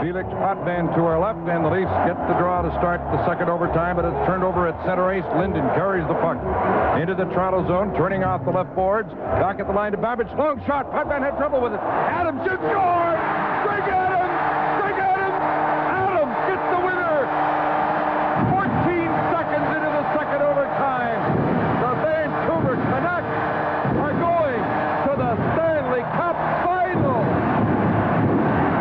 Felix Potvin to our left, and the Leafs get the draw to start the second overtime, but it's turned over at center ice. Linden carries the puck into the Toronto zone, turning off the left boards. Back at the line to Babbage. Long shot. Potvin had trouble with it. Adams should score! Greg Adams! Greg Adams! Adams gets the winner! 14 seconds into the second overtime. The Vancouver Canucks are going to the Stanley Cup final.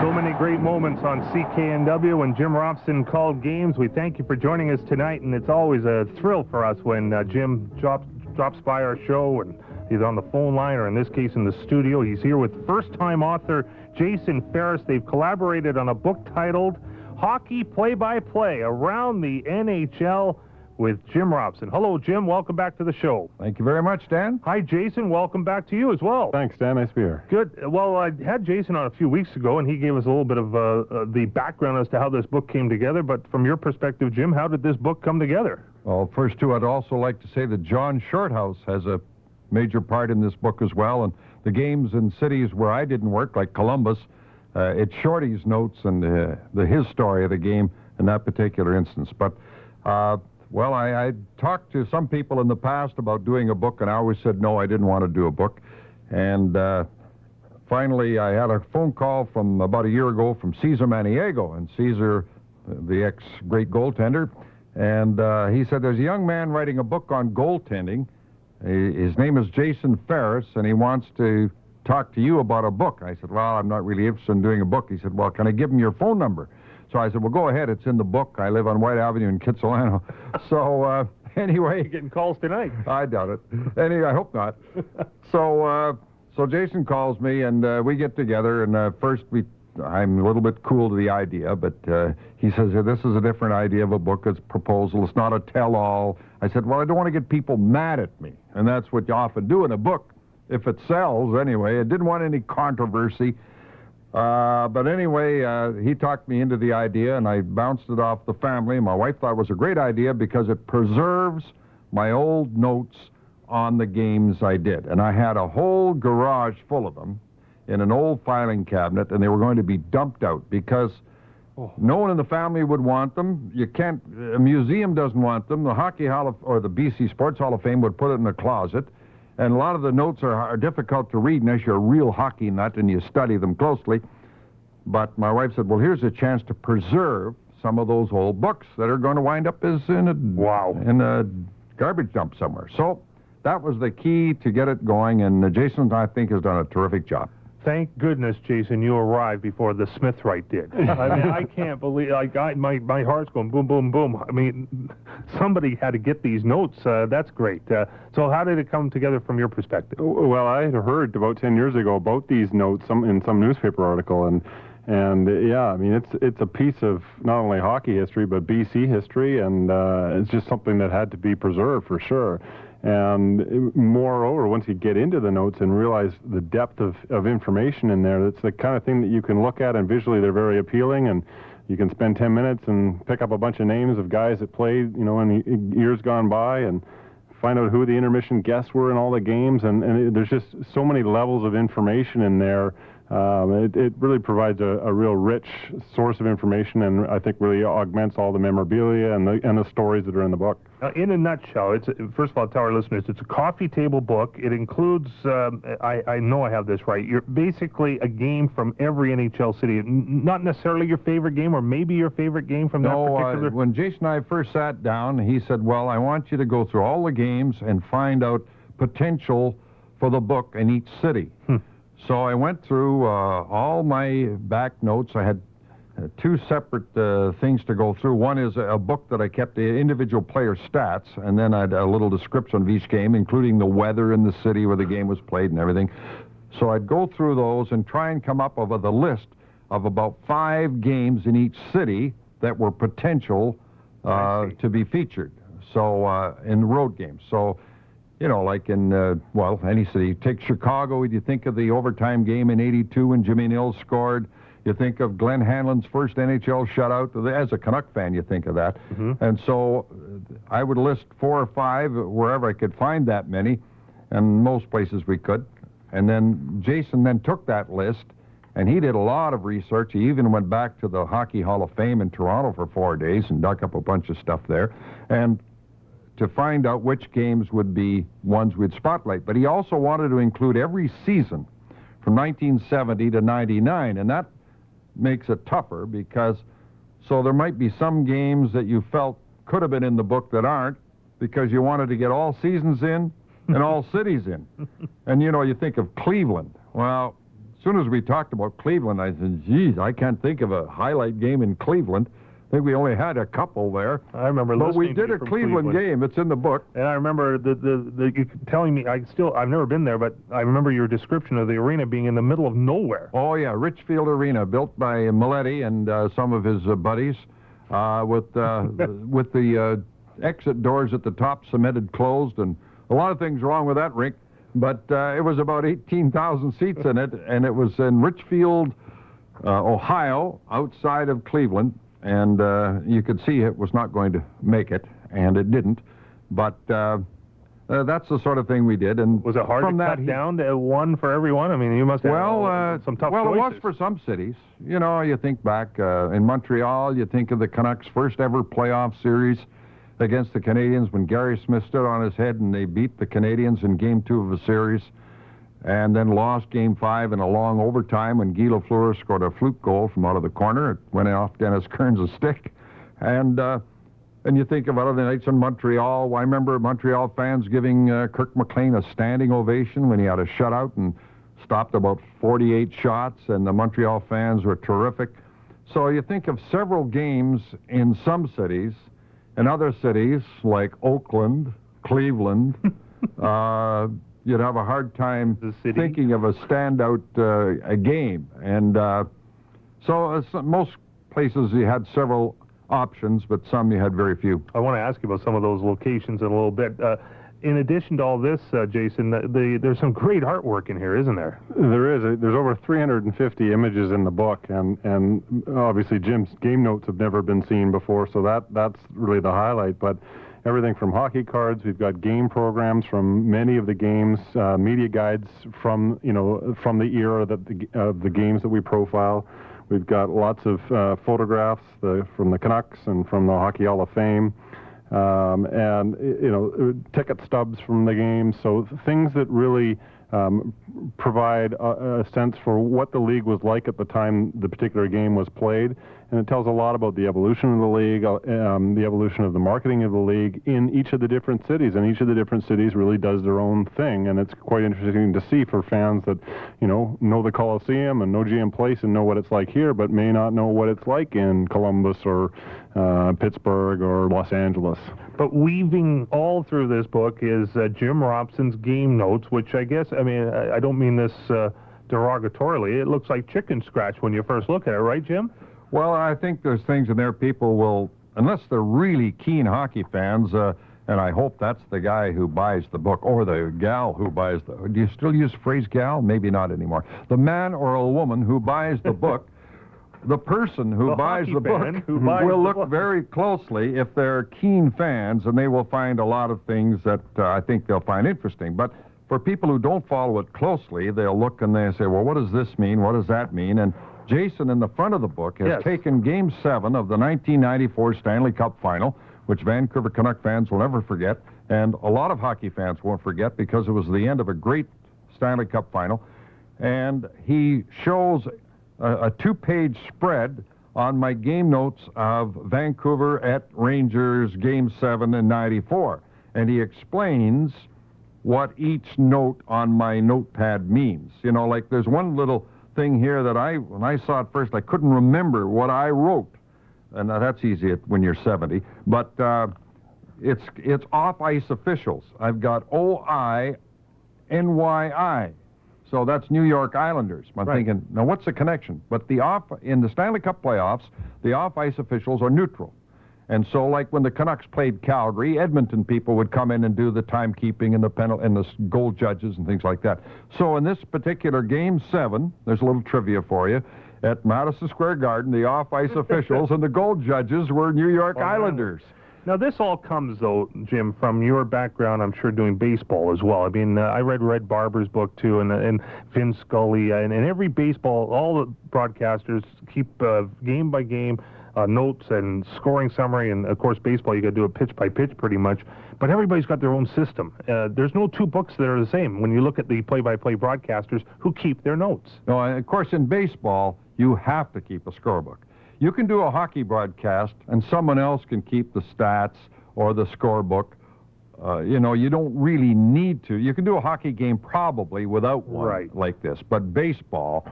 So many great moments on CKNW when Jim Robson called games. We thank you for joining us tonight, and it's always a thrill for us when Jim drops by our show, and he's on the phone line, or in this case in the studio. He's here with first-time author Jason Ferris. They've collaborated on a book titled Hockey Play-by-Play Around the NHL with Jim Robson. Hello, Jim. Welcome back to the show. Thank you very much, Dan. Hi, Jason. Welcome back to you as well. Thanks, Dan. Nice to be here. Good. Well, I had Jason on a few weeks ago, and he gave us a little bit of the background as to how this book came together. But from your perspective, Jim, how did this book come together? Well, first, too, I'd also like to say that John Shorthouse has a major part in this book as well. And the games in cities where I didn't work, like Columbus, it's Shorty's notes and his story of the game in that particular instance. But... well, I talked to some people in the past about doing a book, and I always said no, I didn't want to do a book. And finally, I had a phone call from about a year ago from Cesar Maniego, and Cesar, the ex-great goaltender, and he said, there's a young man writing a book on goaltending. His name is Jason Ferris, and he wants to talk to you about a book. I said, well, I'm not really interested in doing a book. He said, well, can I give him your phone number? So I said, well, go ahead. It's in the book. I live on White Avenue in Kitsilano. So, anyway... You're getting calls tonight. I doubt it. Anyway, I hope not. So Jason calls me, and we get together, and first I'm a little bit cool to the idea, but he says, this is a different idea of a book. It's a proposal. It's not a tell-all. I said, well, I don't want to get people mad at me, and that's what you often do in a book, if it sells, anyway. I didn't want any controversy. But anyway, he talked me into the idea, and I bounced it off the family. My wife thought it was a great idea because it preserves my old notes on the games I did. And I had a whole garage full of them in an old filing cabinet, and they were going to be dumped out because no one in the family would want them. You can't, a museum doesn't want them. The Hockey Hall of, or the BC Sports Hall of Fame would put it in a closet. And a lot of the notes are difficult to read unless you're a real hockey nut and you study them closely. But my wife said, well, here's a chance to preserve some of those old books that are going to wind up as in a garbage dump somewhere. So that was the key to get it going, and Jason, I think, has done a terrific job. Thank goodness, Jason, you arrived before the Smithwright did. I mean, I can't believe, my heart's going boom, boom, boom. I mean, somebody had to get these notes. That's great. So how did it come together from your perspective? Well, I had heard about 10 years ago about these notes in some newspaper article, and yeah, I mean, it's a piece of not only hockey history, but BC history, and it's just something that had to be preserved for sure. And moreover, once you get into the notes and realize the depth of information in there, that's the kind of thing that you can look at, and visually they're very appealing, and you can spend 10 minutes and pick up a bunch of names of guys that played, in years gone by, and find out who the intermission guests were in all the games, and there's just so many levels of information in there. It really provides a real rich source of information, and I think really augments all the memorabilia and the stories that are in the book. In a nutshell, first of all, tell our listeners, it's a coffee table book. It includes, I know I have this right, you're basically a game from every NHL city. Not necessarily your favorite game, or maybe your favorite game from that particular... When Jason and I first sat down, he said, well, I want you to go through all the games and find out potential for the book in each city. So I went through all my back notes. I had two separate things to go through. One is a book that I kept the individual player stats, and then I had a little description of each game, including the weather in the city where the game was played and everything. So I'd go through those and try and come up with a list of about 5 games in each city that were potential to be featured. So in road games. So, like in, any city. Take Chicago, you think of the overtime game in '82 when Jimmy Nils scored. You think of Glenn Hanlon's first NHL shutout. As a Canuck fan, you think of that. And so I would list 4 or 5 wherever I could find that many, and most places we could. And then Jason then took that list And he did a lot of research. He even went back to the Hockey Hall of Fame in Toronto for 4 days and dug up a bunch of stuff there, and to find out which games would be ones we'd spotlight. But he also wanted to include every season from 1970 to 99, and that makes it tougher because so there might be some games that you felt could have been in the book that aren't because you wanted to get all seasons in and all cities in. And, you think of Cleveland. Well, as soon as we talked about Cleveland, I said, geez, I can't think of a highlight game in Cleveland. I think we only had a couple there. I remember listening But we did to you a from Cleveland game. It's in the book. And I remember you telling me, I've never been there, but I remember your description of the arena being in the middle of nowhere. Oh, yeah, Richfield Arena, built by Milletti and some of his buddies, with the exit doors at the top cemented closed, and a lot of things wrong with that rink. But it was about 18,000 seats in it, and it was in Richfield, Ohio, outside of Cleveland. And you could see it was not going to make it, and it didn't. But that's the sort of thing we did. And was it hard to cut down to one for everyone? I mean, you must have some tough choices. Well, it was for some cities. You think back in Montreal, you think of the Canucks' first ever playoff series against the Canadiens when Gary Smith stood on his head and they beat the Canadiens in Game 2 of the series, and then lost Game 5 in a long overtime when Guy Lafleur scored a fluke goal from out of the corner. It went off Dennis Kearns' stick. And you think of other nights in Montreal. Well, I remember Montreal fans giving Kirk McLean a standing ovation when he had a shutout and stopped about 48 shots, and the Montreal fans were terrific. So you think of several games in some cities, and other cities like Oakland, Cleveland, you'd have a hard time thinking of a standout a game. And so most places you had several options, but some you had very few. I want to ask you about some of those locations in a little bit. In addition to all this, Jason, there's some great artwork in here, isn't there? There is. There's over 350 images in the book, and obviously Jim's game notes have never been seen before, so that's really the highlight. But everything from hockey cards, we've got game programs from many of the games, media guides from the era of the games that we profile. We've got lots of photographs from the Canucks and from the Hockey Hall of Fame. And ticket stubs from the game, so things that really provide a sense for what the league was like at the time the particular game was played, and it tells a lot about the evolution of the league, the evolution of the marketing of the league in each of the different cities, and each of the different cities really does their own thing, and it's quite interesting to see for fans that know the Coliseum and know GM Place and know what it's like here, but may not know what it's like in Columbus or Pittsburgh or Los Angeles. But weaving all through this book is Jim Robson's game notes, which I guess, I don't mean this derogatorily. It looks like chicken scratch when you first look at it, right, Jim? Well, I think there's things in there people will, unless they're really keen hockey fans, and I hope that's the guy who buys the book, or the gal who buys do you still use the phrase gal? Maybe not anymore. The man or a woman who buys the book, the person who buys the book will look very closely if they're keen fans, and they will find a lot of things that I think they'll find interesting. But for people who don't follow it closely, they'll look and they say, well, what does this mean? What does that mean? And Jason, in the front of the book, has taken Game 7 of the 1994 Stanley Cup Final, which Vancouver Canuck fans will never forget, and a lot of hockey fans won't forget because it was the end of a great Stanley Cup Final. And he shows a 2-page spread on my game notes of Vancouver at Rangers Game 7 in 94. And he explains what each note on my notepad means. Like there's one little thing here that when I saw it first, I couldn't remember what I wrote. And that's easy when you're 70. But it's off-ice officials. I've got OI, NYI. So that's New York Islanders. I'm thinking, now what's the connection? But in the Stanley Cup playoffs, the off-ice officials are neutral. And so, like when the Canucks played Calgary, Edmonton people would come in and do the timekeeping and the goal judges and things like that. So in this particular Game 7, there's a little trivia for you. At Madison Square Garden, the off-ice officials and the goal judges were New York Islanders. Now, this all comes, though, Jim, from your background, I'm sure, doing baseball as well. I mean, I read Red Barber's book, too, and Vin Scully, and every baseball, all the broadcasters keep game by game notes and scoring summary, and, of course, baseball, you got to do it pitch by pitch pretty much, but everybody's got their own system. There's no two books that are the same when you look at the play-by-play broadcasters who keep their notes. No, and of course, in baseball, you have to keep a scorebook. You can do a hockey broadcast, and someone else can keep the stats or the scorebook. You don't really need to. You can do a hockey game probably without one like this, but baseball,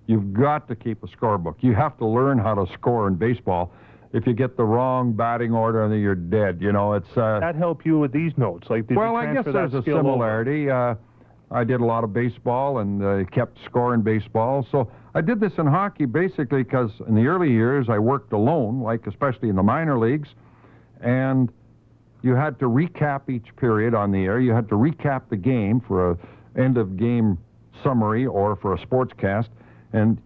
you've got to keep a scorebook. You have to learn how to score in baseball. If you get the wrong batting order, then you're dead. It's that help you with these notes? Like, did well, you I guess transfer there's that a skill similarity. I did a lot of baseball and kept scoring baseball. So I did this in hockey basically because in the early years I worked alone, like especially in the minor leagues, and you had to recap each period on the air. You had to recap the game for a end-of-game summary or for a sportscast, and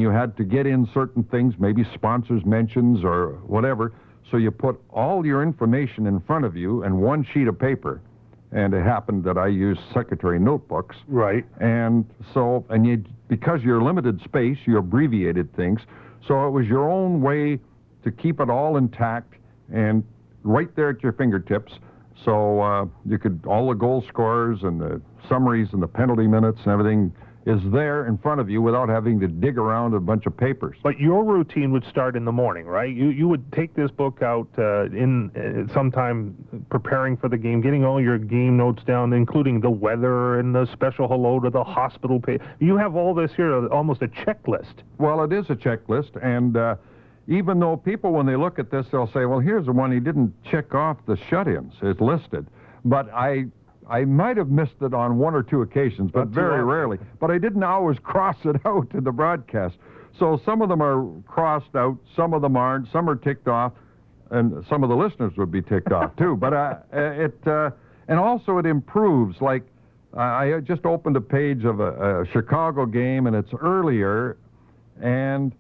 you had to get in certain things, maybe sponsors' mentions or whatever, so you put all your information in front of you in one sheet of paper. And it happened that I used secretary notebooks. Right. And so, because you're limited space, you abbreviated things. So it was your own way to keep it all intact and right there at your fingertips. So you could, all the goal scorers and the summaries and the penalty minutes and everything is there in front of you without having to dig around a bunch of papers. But your routine would start in the morning, right? You would take this book out sometime preparing for the game, getting all your game notes down, including the weather and the special hello to the hospital page. You have all this here, almost a checklist. Well, it is a checklist, and even though people, when they look at this, they'll say, well, here's the one he didn't check off the shut-ins. It's listed. But I might have missed it on one or two occasions, but very rarely. But I didn't always cross it out in the broadcast. So some of them are crossed out, some of them aren't, some are ticked off, and some of the listeners would be ticked off too. But and also it improves. Like I just opened a page of a Chicago game, and it's earlier, and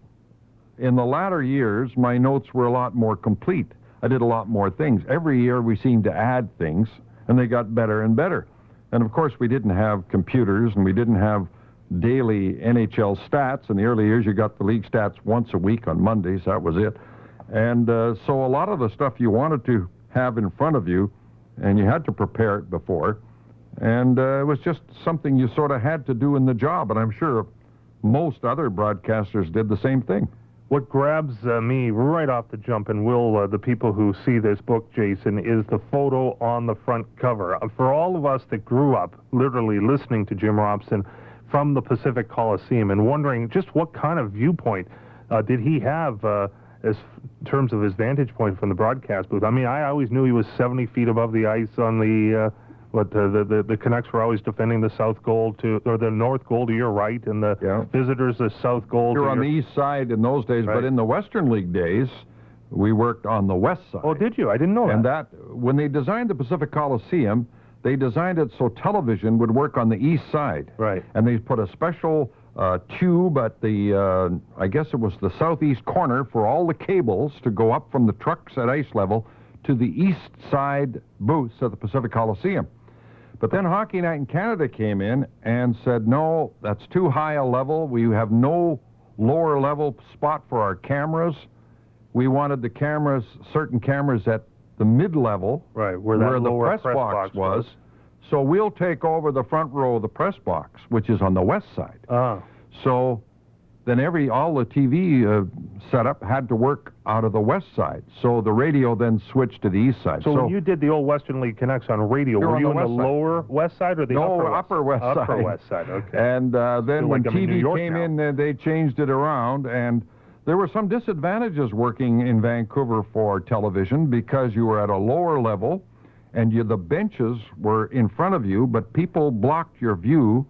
in the latter years, my notes were a lot more complete. I did a lot more things. Every year we seemed to add things, and they got better and better. And of course, we didn't have computers, and we didn't have daily NHL stats. In the early years, you got the league stats once a week on Mondays. That was it. And so a lot of the stuff you wanted to have in front of you, and you had to prepare it before. And it was just something you sort of had to do in the job. And I'm sure most other broadcasters did the same thing. What grabs me right off the jump, and will the people who see this book, Jason, is the photo on the front cover. For all of us that grew up literally listening to Jim Robson from the Pacific Coliseum and wondering just what kind of viewpoint did he have as in terms of his vantage point from the broadcast booth. I mean, I always knew he was 70 feet above the ice on the the Canucks were always defending the south goal or the north goal to your right, and the visitors the south goal. You're on the east side in those days, but in the Western League days, we worked on the west side. Oh, did you? I didn't know that. And that, when they designed the Pacific Coliseum, they designed it so television would work on the east side. Right. And they put a special tube at the, I guess it was the southeast corner for all the cables to go up from the trucks at ice level to the east side booths at the Pacific Coliseum. But then Hockey Night in Canada came in and said, no, that's too high a level. We have no lower level spot for our cameras. We wanted the cameras, certain cameras at the mid-level, right, where the press box was. So we'll take over the front row of the press box, which is on the west side. So then all the TV setup had to work out of the west side. So the radio then switched to the east side. So when you did the old Western League Canucks on radio, were you on the lower west side or the upper west side? Upper west side, okay. And then when TV came in, they changed it around, and there were some disadvantages working in Vancouver for television because you were at a lower level, and the benches were in front of you, but people blocked your view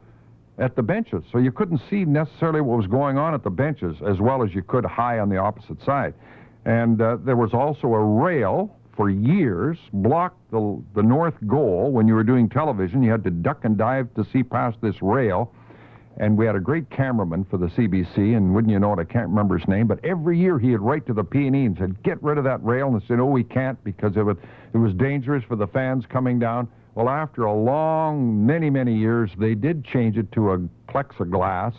at the benches. So you couldn't see necessarily what was going on at the benches as well as you could high on the opposite side. And there was also a rail for years blocked the north goal when you were doing television. You had to duck and dive to see past this rail. And we had a great cameraman for the CBC, and wouldn't you know it, I can't remember his name, but every year he'd write to the P&E and said, get rid of that rail, and they said, oh, we can't because it was dangerous for the fans coming down. Well, after a long, many, many years, they did change it to a plexiglass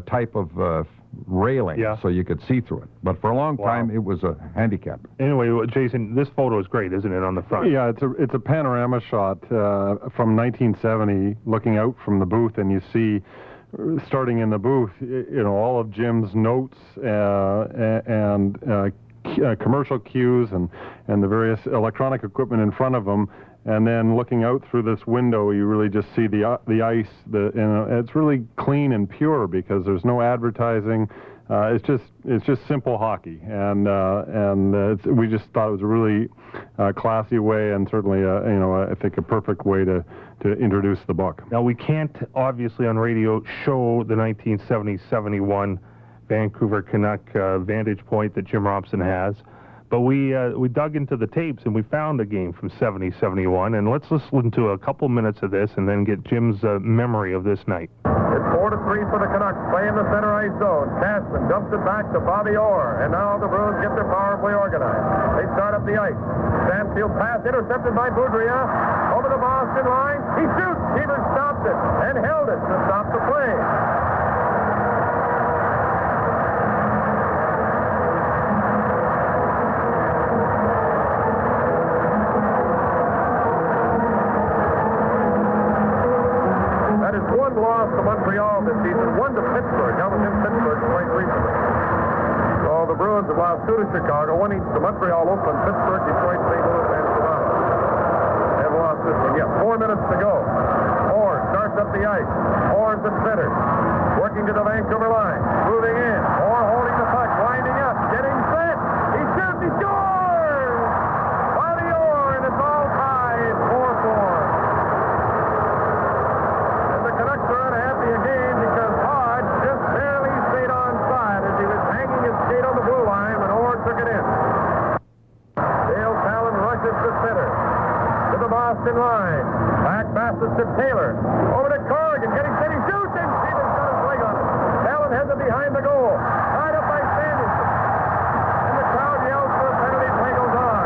type of railing, so you could see through it. But for a long time, it was a handicap. Anyway, Jason, this photo is great, isn't it, on the front? Yeah, it's a panorama shot from 1970, looking out from the booth, and you see, starting in the booth, all of Jim's notes and commercial cues and the various electronic equipment in front of him. And then looking out through this window, you really just see the ice. It's really clean and pure because there's no advertising. It's just simple hockey, and we just thought it was a really classy way, and certainly I think a perfect way to introduce the book. Now we can't obviously on radio show the 1970-71 Vancouver Canuck vantage point that Jim Robson has. But we dug into the tapes and we found a game from 70-71, and let's listen to a couple minutes of this and then get Jim's memory of this night. It's 4-3 for the Canucks, play in the center ice zone. Cashman dumps it back to Bobby Orr, and now the Bruins get their power play organized. They start up the ice. Stanfield pass intercepted by Boudria. Over the Boston line. He shoots. Keeper stopped it and held it to stop the play. One loss to Montreal this season, one to Pittsburgh. That was in Pittsburgh quite recently. So the Bruins have lost two to Chicago, one each to Montreal, Oakland, Pittsburgh, Detroit, St. Louis, and Toronto. They have lost this one yet. 4 minutes to go. Orr starts up the ice. Orr's at center. Working to the Vancouver line. Moving in. Orr holding the puck, winding up, getting set. He shoots, he scores! Bobby Orr, and it's all tied, 4-4. Canucks are unhappy again because Hodge just barely stayed onside as he was hanging his skate on the blue line when Orr took it in. Dale Talon rushes to center. To the Boston line. Back passes to Taylor. Over to Corrigan. Getting set. He shoots and Stevens got his leg on it. Talon has it behind the goal. Tied up by Sanderson. And the crowd yells for a penalty. Play goes on.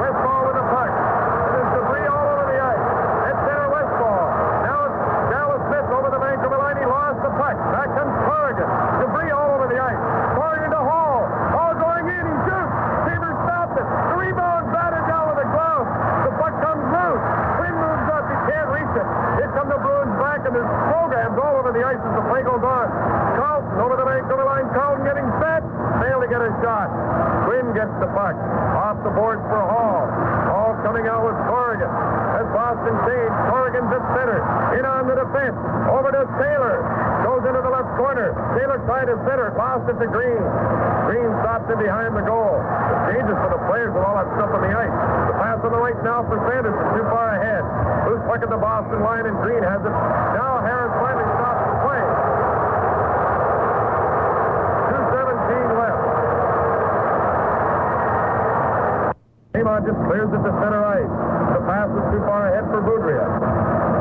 Westfall with the puck. And there's debris all over the ice. At center, Westfall. Now it's Dallas Smith over the Vancouver line. He lost the puck. Back comes Corrigan. Debris all over the ice. Corrigan to Hall. Hall going in. He shoots. Seaver stopped it. The rebound batted down with a glove. The puck comes loose. Quinn moves up. He can't reach it. Here come the Bruins back, and there's programs all over the ice as the play goes on. Carlson over the Vancouver line. Carlson getting set. Failed to get a shot. Quinn gets the puck. Off the boards for Hall. Hall coming out with Corrigan. As Boston saves, Corrigan's at center. In on the defense. Over to Taylor. Goes into the left corner. Taylor tried to center. Lost it to Green. Green stops it behind the goal. It's dangerous for the players with all that stuff on the ice. The pass on the right now for Sanderson. Too far ahead. Loose puck at the Boston line, and Green has it. Now Harris finally stops the play. 2:17 left. Amon just clears it to center ice. The pass is too far ahead for Boudria.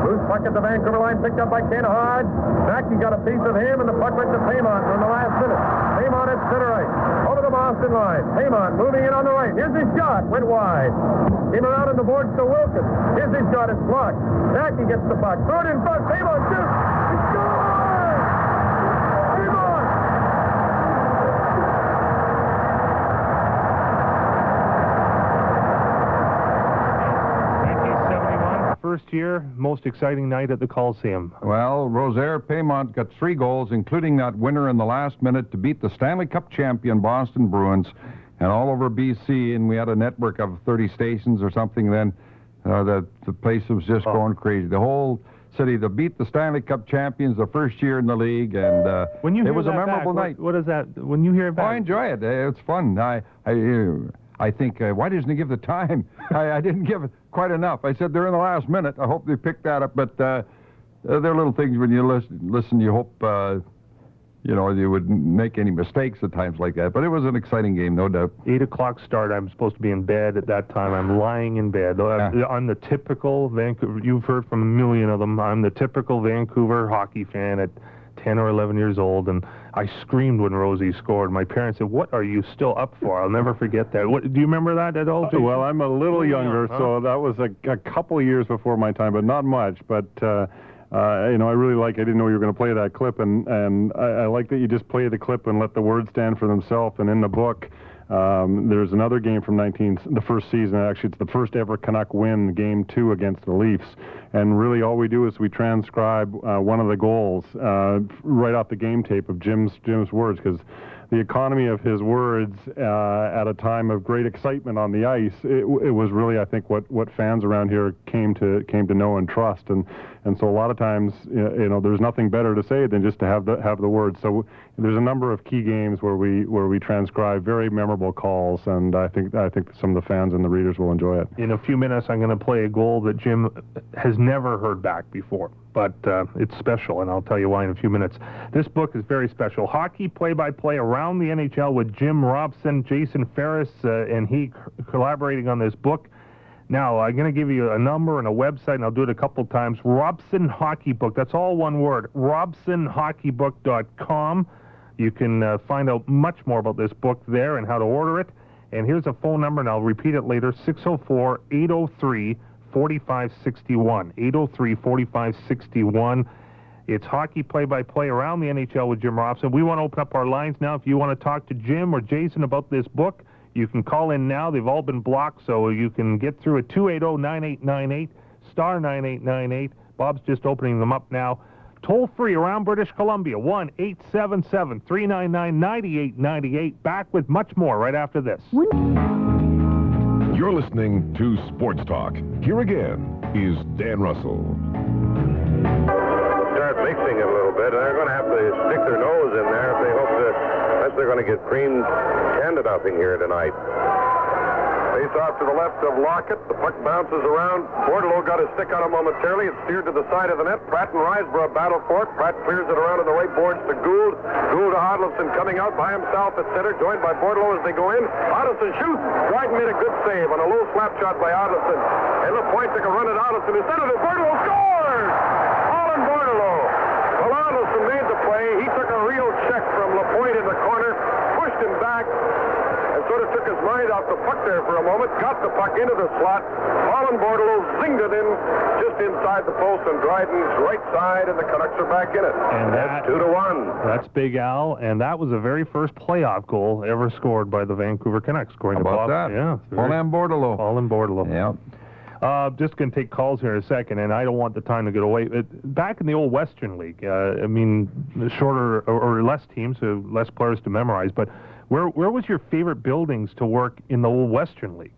Loose puck at the Vancouver line, picked up by Ken Hodge. Mackey got a piece of him, and the puck went to Paymont in the last minute. Paymont at center ice. Over the Boston line. Paymont moving in on the right. Here's his shot. Went wide. Came around on the boards to Wilkins. Here's his shot. It's blocked. Mackey gets the puck. Throw it in front. Paymont shoots. He scores! Paymont! First year, most exciting night at the Coliseum. Well, Rosaire Paymont got 3 goals, including that winner in the last minute to beat the Stanley Cup champion Boston Bruins, and all over BC, and we had a network of 30 stations or something then. The place was just going crazy. The whole city to beat the Stanley Cup champions the first year in the league, and it was a memorable night. What is that? When you hear it back? I enjoy it. It's fun. I think, why doesn't he give the time? I didn't give it quite enough. I said they're in the last minute. I hope they picked that up. But they're little things when you listen. You hope you wouldn't make any mistakes at times like that. But it was an exciting game, no doubt. 8 o'clock start. I'm supposed to be in bed at that time. I'm lying in bed. I'm the typical Vancouver. You've heard from a million of them. I'm the typical Vancouver hockey fan at 10 or 11 years old, and I screamed when Rosie scored. My parents said, "What are you still up for?" I'll never forget that. Do you remember that at all? Well, I'm a little younger, so that was a couple of years before my time, but not much. But I really I didn't know you were going to play that clip, and I like that you just play the clip and let the words stand for themselves. And in the book, there's another game from the first season. Actually, it's the first ever Canuck win, Game 2 against the Leafs. And really, all we do is we transcribe one of the goals right off the game tape of Jim's words, because the economy of his words at a time of great excitement on the ice, it was really, I think, what fans around here came to know and trust. And so a lot of times, there's nothing better to say than just to have the words. So there's a number of key games where we transcribe very memorable calls, and I think some of the fans and the readers will enjoy it. In a few minutes, I'm going to play a goal that Jim has never heard back before, but it's special, and I'll tell you why in a few minutes. This book is very special. Hockey play-by-play around the NHL with Jim Robson, Jason Ferris, and he collaborating on this book. Now, I'm going to give you a number and a website, and I'll do it a couple times. Robson Hockey Book. That's all one word. RobsonHockeyBook.com. You can find out much more about this book there and how to order it. And here's a phone number, and I'll repeat it later, 604-803-4561. 803-4561. It's hockey play-by-play around the NHL with Jim Robson. We want to open up our lines now. If you want to talk to Jim or Jason about this book, you can call in now. They've all been blocked, so you can get through at 280-9898, star 9898. Bob's just opening them up now. Toll free around British Columbia, 1-877-399-9898. Back with much more right after this. You're listening to Sports Talk. Here again is Dan Russell. Start mixing it a little bit. They're going to have to stick their nose in there if they hope that they're going to get creamed 10-0 here tonight. Face off to the left of Lockett. The puck bounces around. Bordelot got his stick on it momentarily. It's steered to the side of the net. Pratt and Riseborough battle for it. Pratt clears it around on the right boards to Gould. Gould to Odlefson coming out by himself at center, joined by Bordelot as they go in. Odlefson shoots. Dryden made a good save on a low slap shot by Odlefson. And LaPointe took a run at Odlefson. Instead of it, Bordelot scores! Colin Bordelot. Well, Odlefson made the play. He took a real check from LaPointe in the corner, pushed him back, and sort of took his mind off the puck there for a moment, got the puck into the slot. Colin Bordelot zinged it in just inside the post on Dryden's right side, and the Canucks are back in it. And that's 2-1. That's Big Al, and that was the very first playoff goal ever scored by the Vancouver Canucks. According to Bob. That? Yeah. Colin Bordelot. Colin Bordelot. Yeah. Just going to take calls here in a second, and I don't want the time to get away. Back in the old Western League, shorter or less teams, so less players to memorize, but where was your favorite buildings to work in the old Western League?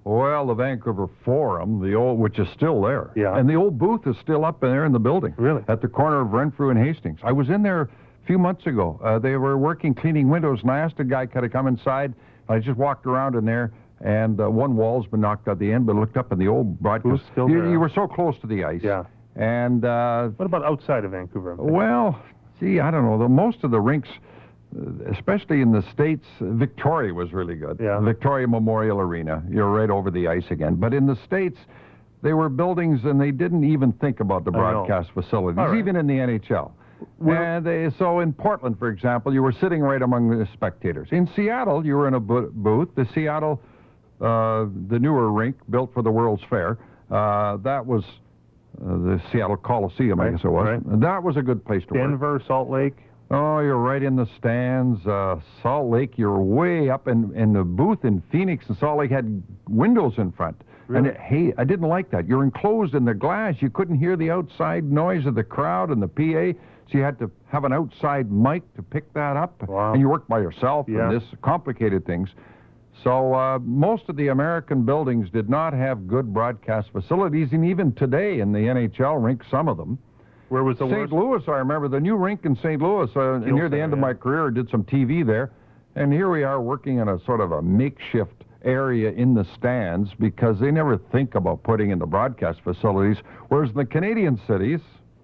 Well, the Vancouver Forum, which is still there. Yeah. And the old booth is still up there in the building. Really? At the corner of Renfrew and Hastings. I was in there a few months ago. They were working cleaning windows, and I asked a guy, could I come inside? I just walked around in there, and one wall's been knocked out the end, but I looked up in the old broadcast. Still there? You were so close to the ice. Yeah. And what about outside of Vancouver? Well, gee, I don't know. Most of the rinks, especially in the States, Victoria was really good. Yeah. Victoria Memorial Arena. You're right over the ice again. But in the States, they were buildings, and they didn't even think about the broadcast facilities, right. even in the NHL. So in Portland, for example, you were sitting right among the spectators. In Seattle, you were in a booth. The Seattle, the newer rink built for the World's Fair, that was the Seattle Coliseum, I guess it was. Right. That was a good place to work. Denver, Salt Lake. Oh, you're right in the stands. Salt Lake, you're way up in the booth in Phoenix, and Salt Lake had windows in front. Really? And I didn't like that. You're enclosed in the glass. You couldn't hear the outside noise of the crowd and the PA, so you had to have an outside mic to pick that up. Wow. And you worked by yourself Yeah. and this complicated things. So most of the American buildings did not have good broadcast facilities, and even today in the NHL rink, some of them. Where was the St. worst? Louis, I remember the new rink in St. Louis. Near the end of my career, I did some TV there. And here we are working in a sort of a makeshift area in the stands because they never think about putting in the broadcast facilities. Whereas in the Canadian cities,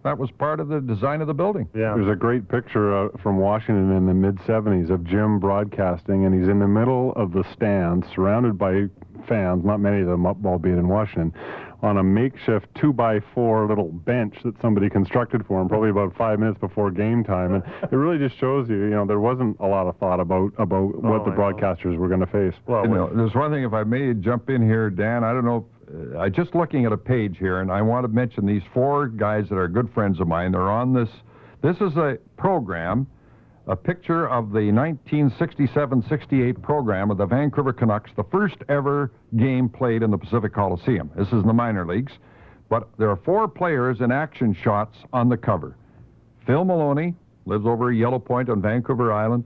that was part of the design of the building. Yeah. There's a great picture from Washington in the mid-'70s of Jim broadcasting, and he's in the middle of the stands, surrounded by fans, not many of them, albeit in Washington, on a makeshift 2x4 little bench that somebody constructed for him, probably about 5 minutes before game time. And it really just shows you, there wasn't a lot of thought about what the broadcasters were going to face. Well, there's one thing, if I may jump in here, Dan, I don't know, I'm just looking at a page here, and I want to mention these 4 guys that are good friends of mine. They're on this. This is a program, a picture of the 1967-68 program of the Vancouver Canucks, the first ever game played in the Pacific Coliseum. This is in the minor leagues, but there are 4 players in action shots on the cover. Phil Maloney, lives over at Yellow Point on Vancouver Island.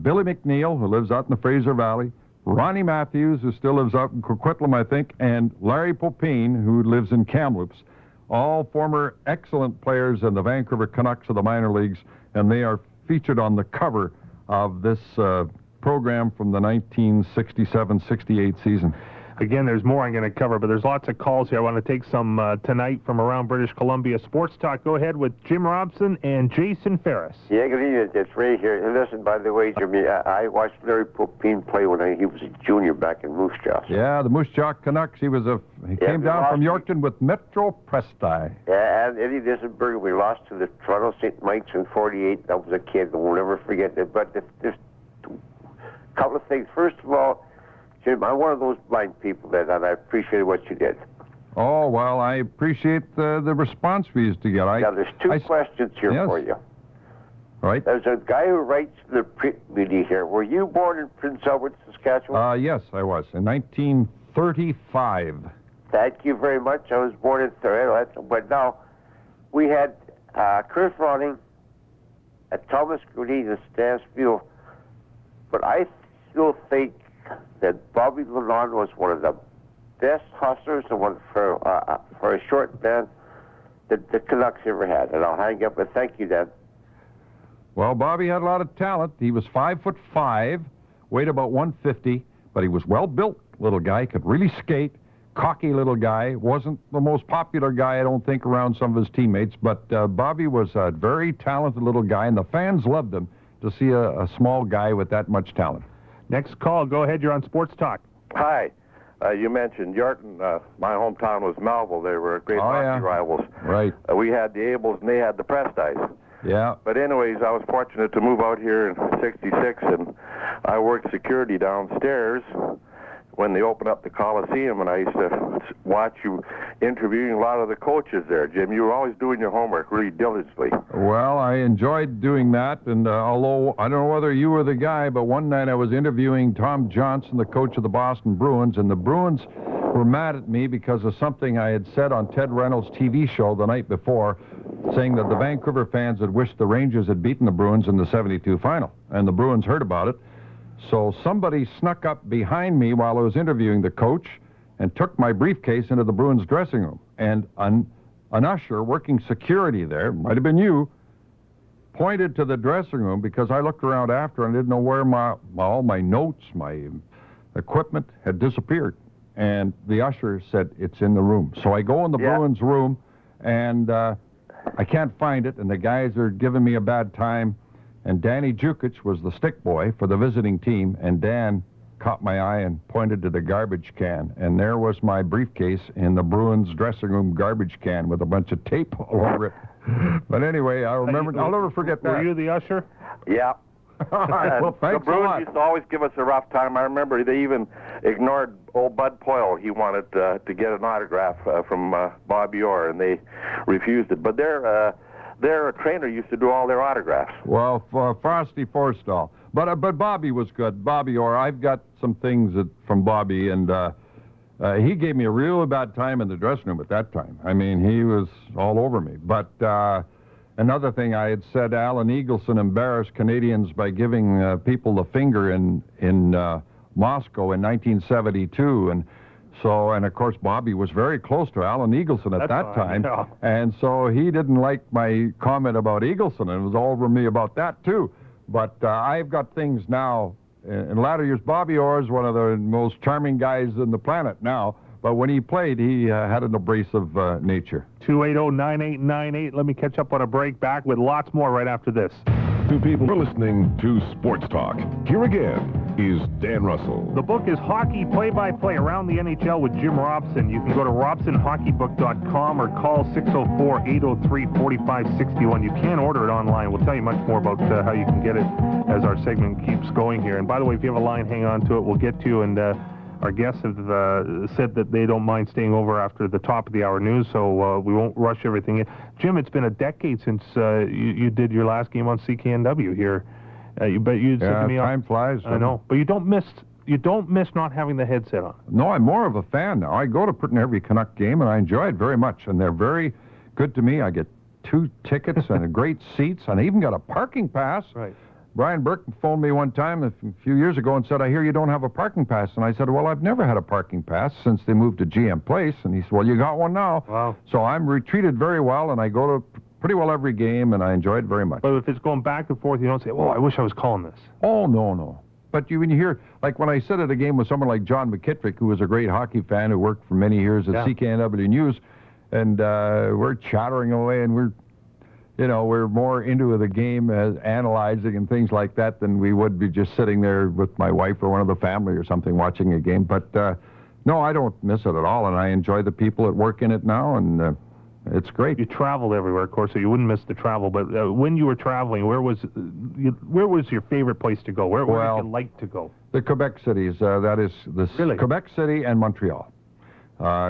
Billy McNeil, who lives out in the Fraser Valley. Ronnie Matthews, who still lives out in Coquitlam, I think, and Larry Popine, who lives in Kamloops. All former excellent players in the Vancouver Canucks of the minor leagues, and they are featured on the cover of this program from the 1967-68 season. Again, there's more I'm going to cover, but there's lots of calls here. I want to take some tonight from around British Columbia. Sports Talk, go ahead with Jim Robson and Jason Ferris. Yeah, good evening. It's Ray here. And listen, by the way, Jimmy, I watched Larry Popine play when he was a junior back in Moose Jaw. Yeah, the Moose Jaw Canucks. He came down from Yorkton with Metro Presti. Yeah, and Eddie Dissenberg, we lost to the Toronto St. Mike's in '48. That was a kid, we'll never forget it. But there's a couple of things. First of all, Jim, I'm one of those blind people and I appreciate what you did. Oh, well, I appreciate the response we used to get. Now, there's 2 questions here for you. Right. There's a guy who writes the print media here. Were you born in Prince Albert, Saskatchewan? Yes, I was, in 1935. Thank you very much. I was born in Toronto. But now, we had Chris Ronning, Thomas Green, and Stansfield. But I still think that Bobby Lalonde was one of the best hustlers and one for a short man that the Canucks ever had. And I'll hang up, but thank you, Dan. Well, Bobby had a lot of talent. He was 5'5", weighed about 150, but he was well-built little guy, could really skate, cocky little guy, wasn't the most popular guy, I don't think, around some of his teammates, but Bobby was a very talented little guy, and the fans loved him to see a small guy with that much talent. Next call, go ahead, you're on Sports Talk. Hi. You mentioned Yorkton. My hometown was Melville. They were great hockey rivals. Right. We had the Abels and they had the Prestis. Yeah. But anyways, I was fortunate to move out here in '66, and I worked security downstairs when they opened up the Coliseum, and I used to watch you interviewing a lot of the coaches there, Jim. You were always doing your homework really diligently. Well, I enjoyed doing that, and although I don't know whether you were the guy, but one night I was interviewing Tom Johnson, the coach of the Boston Bruins, and the Bruins were mad at me because of something I had said on Ted Reynolds' TV show the night before, saying that the Vancouver fans had wished the Rangers had beaten the Bruins in the '72 final, and the Bruins heard about it. So somebody snuck up behind me while I was interviewing the coach and took my briefcase into the Bruins dressing room. And an usher working security there, might have been you, pointed to the dressing room because I looked around after and didn't know where all my notes, my equipment had disappeared. And the usher said, "It's in the room." So I go in the Bruins room, and I can't find it, and the guys are giving me a bad time. And Danny Jukic was the stick boy for the visiting team, and Dan caught my eye and pointed to the garbage can, and there was my briefcase in the Bruins dressing room garbage can with a bunch of tape all over it. But anyway, I'll never forget that. Were you the usher? Yeah. All right, well, thanks the Bruins a lot. used to always give us a rough time. I remember they even ignored old Bud Poyle. He wanted to get an autograph from Bobby Orr, and they refused it. But their trainer used to do all their autographs. Well, Frosty Forstall. But Bobby was good. Bobby Orr. I've got some things from Bobby, and he gave me a real bad time in the dressing room at that time. I mean, he was all over me. But another thing, I had said Alan Eagleson embarrassed Canadians by giving people the finger in Moscow in 1972, and of course, Bobby was very close to Alan Eagleson at that time, yeah. And so he didn't like my comment about Eagleson, and it was all over me about that, too. But I've got things now, in latter years, Bobby Orr is one of the most charming guys on the planet now, But when he played, he had an abrasive nature. 280-9898. Let me catch up on a break. Back with lots more right after this. Two people are listening to Sports Talk. Here again is Dan Russell. The book is Hockey Play-by-Play Around the NHL with Jim Robson. You can go to robsonhockeybook.com or call 604-803-4561. You can order it online. We'll tell you much more about how you can get it as our segment keeps going here. And by the way, if you have a line, hang on to it. We'll get to you. And our guests have said that they don't mind staying over after the top of the hour news, so we won't rush everything in. Jim, it's been a decade since you did your last game on CKNW here. But you said to me, time flies. I know, but you don't miss not having the headset on. No, I'm more of a fan now. I go to pretty every Canuck game, and I enjoy it very much. And they're very good to me. I get 2 tickets and great seats, and I even got a parking pass. Right. Brian Burke phoned me one time a few years ago and said, I hear you don't have a parking pass. And I said, well, I've never had a parking pass since they moved to GM Place. And he said, well, you got one now. Wow. So I'm treated very well, and I go to pretty well every game, and I enjoy it very much. But if it's going back and forth, you don't say, well, I wish I was calling this. Oh, no. But when you hear, like when I sit at a game with someone like John McKittrick, who was a great hockey fan who worked for many years at CKNW News, and we're chattering away, and we're more into the game as analyzing and things like that than we would be just sitting there with my wife or one of the family or something watching a game. But no, I don't miss it at all, and I enjoy the people that work in it now, and it's great. You traveled everywhere, of course, so you wouldn't miss the travel. But when you were traveling, where was your favorite place to go? Where did you like to go? The Quebec cities. That is Really? Quebec City and Montreal.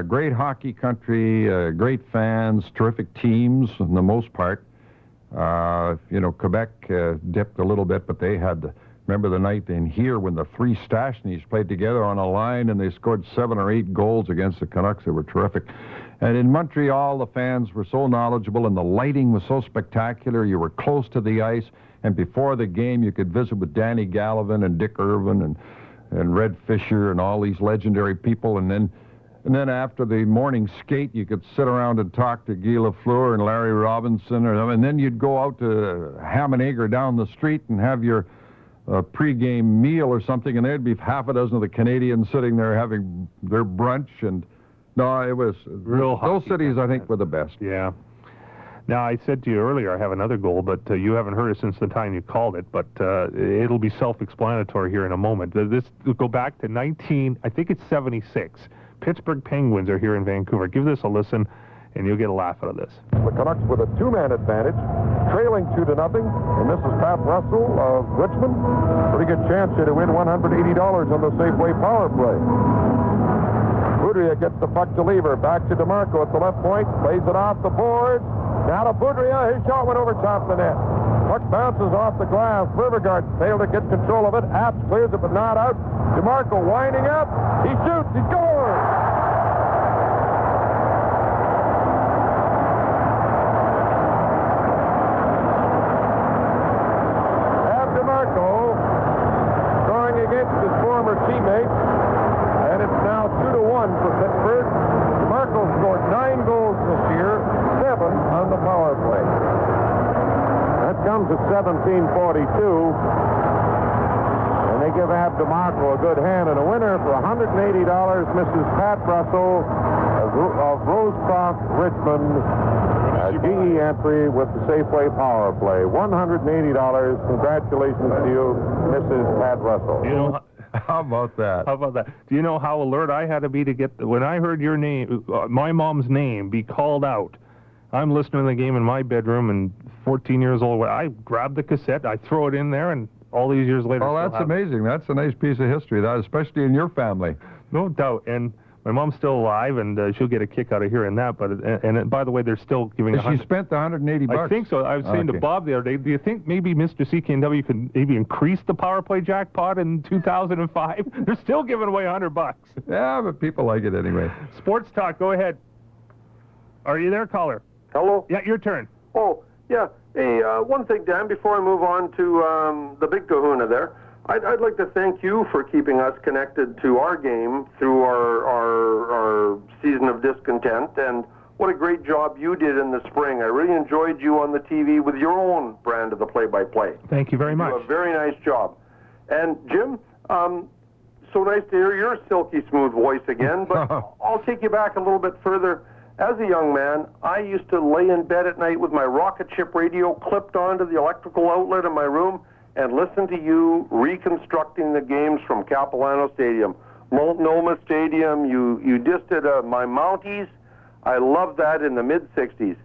Great hockey country, great fans, terrific teams, for the most part. Quebec dipped a little bit, but they had, remember the night in here when the 3 Stashneys played together on a line and they scored 7 or 8 goals against the Canucks. They were terrific. And in Montreal, the fans were so knowledgeable and the lighting was so spectacular. You were close to the ice, and before the game, you could visit with Danny Gallivan and Dick Irvin and Red Fisher and all these legendary people. And then after the morning skate, you could sit around and talk to Guy Lafleur and Larry Robinson, and then you'd go out to Ham and Egg or down the street and have your pre-game meal or something, and there'd be half a dozen of the Canadians sitting there having their brunch. And no, it was real. Those cities, I think, were the best. Yeah. Now, I said to you earlier I have another goal, but you haven't heard it since the time you called it, but it'll be self-explanatory here in a moment. This will go back to 76. Pittsburgh Penguins are here in Vancouver. Give this a listen, and you'll get a laugh out of this. The Canucks with a 2-man advantage, trailing 2-0, and this is Pat Russell of Richmond. Pretty good chance here to win $180 on the Safeway power play. Boudria gets the puck to Lever, back to DeMarco at the left point, plays it off the boards. Now to Boudria, his shot went over top of the net. Puck bounces off the glass. Rivergard failed to get control of it. Apps clears it, but not out. DeMarco winding up. He shoots. He scores. Ab DeMarco scoring against his former teammate, and it's now 2-1 for Pittsburgh. DeMarco scored 9 goals this year, 7 on the power play. That comes at 17:42. And they give Ab DeMarco a good hand, and a winner for $180, Mrs. Pat Russell of Rosecroft, Richmond. GE entry with the Safeway power play. $180. Congratulations to you, Mrs. Pat Russell. You know, How about that? How about that? Do you know how alert I had to be to get when I heard your name, my mom's name, be called out? I'm listening to the game in my bedroom, and 14 years old. I grab the cassette, I throw it in there, and all these years later. Oh, that's amazing. That's a nice piece of history, that, especially in your family. No doubt. And my mom's still alive, and she'll get a kick out of hearing that. But and by the way, they're still giving. She spent the $180. I think so. I was saying to Bob the other day, do you think maybe Mr. CKNW could maybe increase the power play jackpot in 2005? They're still giving away $100. Yeah, but people like it anyway. Sports Talk, go ahead. Are you there, caller? Hello? Yeah, your turn. Oh, yeah. Hey, one thing, Dan, before I move on to the big kahuna there, I'd like to thank you for keeping us connected to our game through our season of discontent, and what a great job you did in the spring. I really enjoyed you on the TV with your own brand of the play-by-play. Thank you very much. You did a very nice job. And, Jim, so nice to hear your silky smooth voice again, but I'll take you back a little bit further. As a young man, I used to lay in bed at night with my rocket ship radio clipped onto the electrical outlet in my room and listen to you reconstructing the games from Capilano Stadium. Multnomah Stadium, you just did my Mounties. I loved that in the mid-'60s.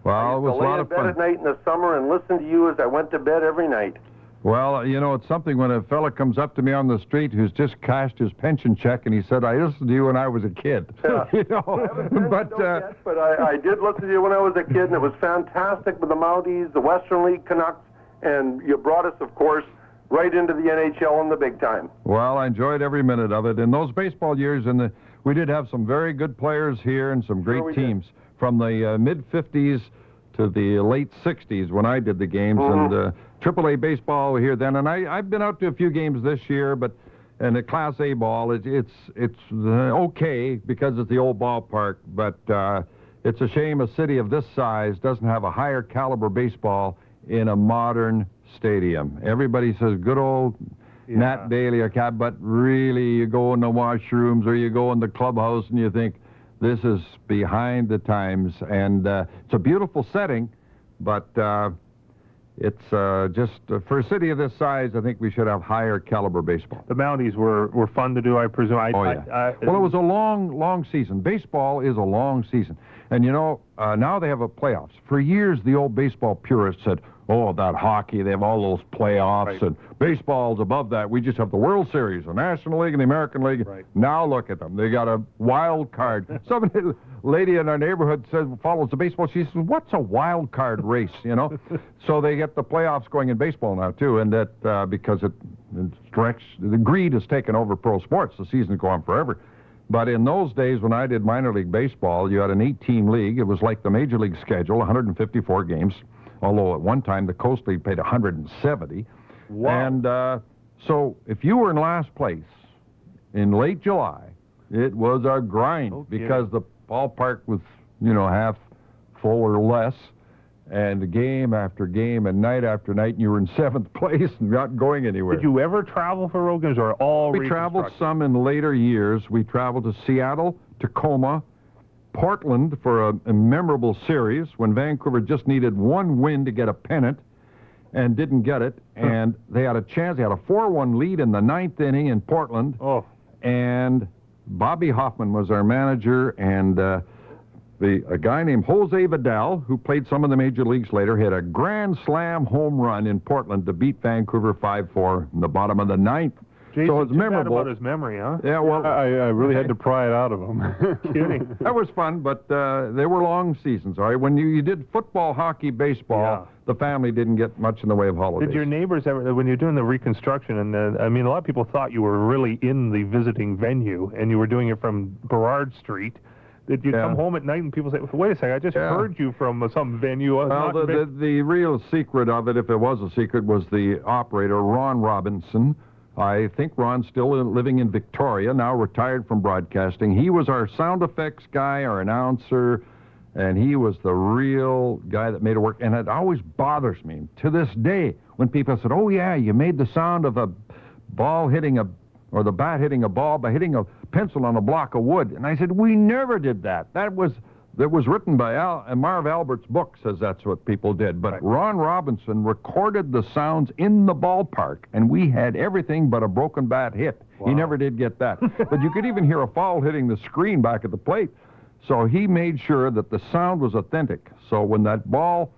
Well, it was a lot of fun. I used to lay in bed at night in the summer and listen to you as I went to bed every night. Well, you know, it's something when a fella comes up to me on the street who's just cashed his pension check and he said, I listened to you when I was a kid. Yeah. You know? But I did listen to you when I was a kid, and it was fantastic with the Mounties, the Western League Canucks, and you brought us, of course, right into the NHL in the big time. Well, I enjoyed every minute of it. In those baseball years, we did have some very good players here and some great teams from the mid-'50s to the late '60s when I did the games, and AAA baseball here then. And I've been out to a few games this year, and the Class A ball, it's okay because it's the old ballpark, but it's a shame a city of this size doesn't have a higher caliber baseball in a modern stadium. Everybody says good old Nat Daly or Cap, but really you go in the washrooms or you go in the clubhouse and you think, this is behind the times, and it's a beautiful setting, but it's just for a city of this size, I think we should have higher caliber baseball. The Mounties were fun to do, I presume. Well, it was a long season. Baseball is a long season. And, you know, now they have a playoffs. For years, the old baseball purists said, oh, that hockey, they have all those playoffs, and baseball's above that. We just have the World Series, the National League and the American League. Right. Now look at them. They got a wild card. Some lady in our neighborhood follows the baseball. She says, what's a wild card race, you know? So they get the playoffs going in baseball now, too, and that because the greed has taken over pro sports. The season's go on forever. But in those days when I did minor league baseball, you had an 8-team league. It was like the major league schedule, 154 games. Although at one time the Coast League paid 170. Wow. And so if you were in last place in late July, it was a grind because the ballpark was, you know, half full or less, and game after game and night after night, and you were in 7th place and not going anywhere. Did you ever travel for road games or all We traveled some in later years. We traveled to Seattle, Tacoma, Portland for a memorable series when Vancouver just needed one win to get a pennant and didn't get it. And they had a chance. They had a 4-1 lead in the 9th inning in Portland. Oh. And Bobby Hoffman was our manager, and a guy named Jose Vidal, who played some of the major leagues later, hit a grand slam home run in Portland to beat Vancouver 5-4 in the bottom of the 9th. Jason, so it's memorable. About his memory, huh? Yeah, well, I really had to pry it out of him. Kidding. That was fun, but they were long seasons. All right, when you did football, hockey, baseball, the family didn't get much in the way of holidays. Did your neighbors ever, when you're doing the reconstruction, and I mean, a lot of people thought you were really in the visiting venue, and you were doing it from Burrard Street. Did you come home at night and people say, wait a second, I just heard you from some venue? Well, the real secret of it, if it was a secret, was the operator, Ron Robinson. I think Ron's still living in Victoria, now retired from broadcasting. He was our sound effects guy, our announcer, and he was the real guy that made it work. And it always bothers me to this day when people said, oh, yeah, you made the sound of a ball hitting or the bat hitting a ball by hitting a pencil on a block of wood. And I said, we never did that. That was written by Marv Albert's book says that's what people did. But Ron Robinson recorded the sounds in the ballpark, and we had everything but a broken bat hit. Wow. He never did get that. But you could even hear a foul hitting the screen back at the plate. So he made sure that the sound was authentic. So when that ball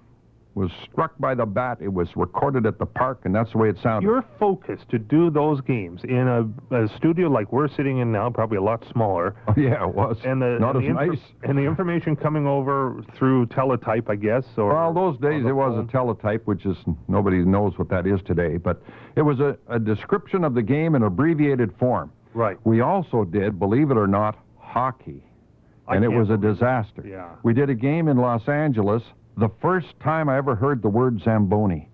was struck by the bat, it was recorded at the park, and that's the way it sounded. Your focus to do those games in a studio like we're sitting in now, probably a lot smaller. Oh, yeah, it was. And not as nice. And the information coming over through teletype, I guess. Or well, those days it was a teletype, which is nobody knows what that is today. But it was a description of the game in abbreviated form. Right. We also did, believe it or not, hockey, and it was a disaster. Yeah. We did a game in Los Angeles. The first time I ever heard the word Zamboni.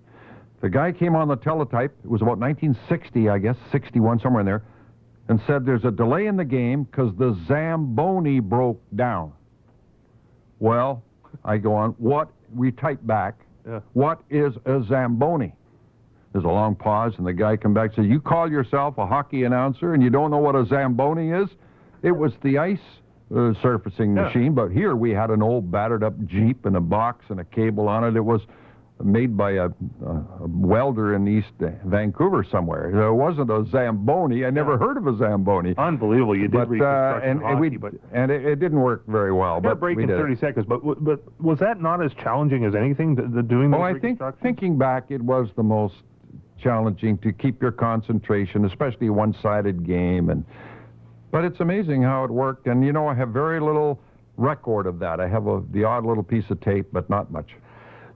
The guy came on the teletype, it was about 1960, I guess, 61, somewhere in there, and said there's a delay in the game because the Zamboni broke down. Well, I go on, we type back, what is a Zamboni? There's a long pause, and the guy come back and says, "You call yourself a hockey announcer and you don't know what a Zamboni is?" It was the ice surfacing machine, but here we had an old battered-up Jeep and a box and a cable on it. It was made by a welder in East Vancouver somewhere. It wasn't a Zamboni. I never heard of a Zamboni. Unbelievable. You did reconstruction hockey, and it didn't work very well. But break in 30 seconds. But was that not as challenging as anything, doing the reconstruction? I think, thinking back, it was the most challenging to keep your concentration, especially a one-sided game. But it's amazing how it worked. And, I have very little record of that. I have the odd little piece of tape, but not much.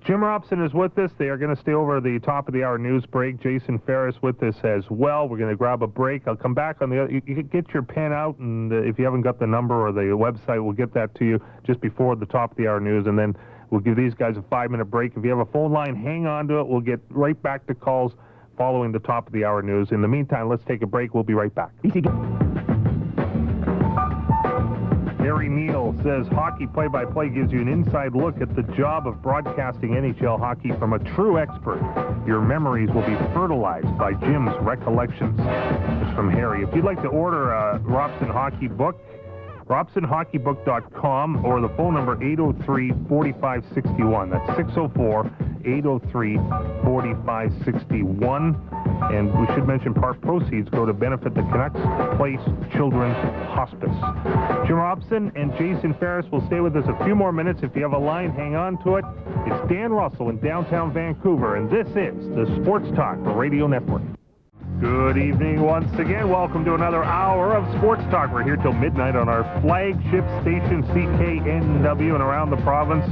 Jim Robson is with us. They are going to stay over the top of the hour news break. Jason Ferris with us as well. We're going to grab a break. I'll come back on the other. You can get your pen out, and if you haven't got the number or the website, we'll get that to you just before the top of the hour news, and then we'll give these guys a 5-minute break. If you have a phone line, hang on to it. We'll get right back to calls following the top of the hour news. In the meantime, let's take a break. We'll be right back. Harry Neal says hockey play-by-play gives you an inside look at the job of broadcasting NHL hockey from a true expert. Your memories will be fertilized by Jim's recollections. It's from Harry. If you'd like to order a Robson Hockey book, RobsonHockeyBook.com, or the phone number 803-4561. That's 604-803-4561. And we should mention part proceeds go to benefit the Canucks Place Children's Hospice. Jim Robson and Jason Ferris will stay with us a few more minutes. If you have a line, hang on to it. It's Dan Russell in downtown Vancouver, and this is the Sports Talk Radio Network. Good evening once again. Welcome to another hour of Sports Talk. We're here till midnight on our flagship station, CKNW, and around the province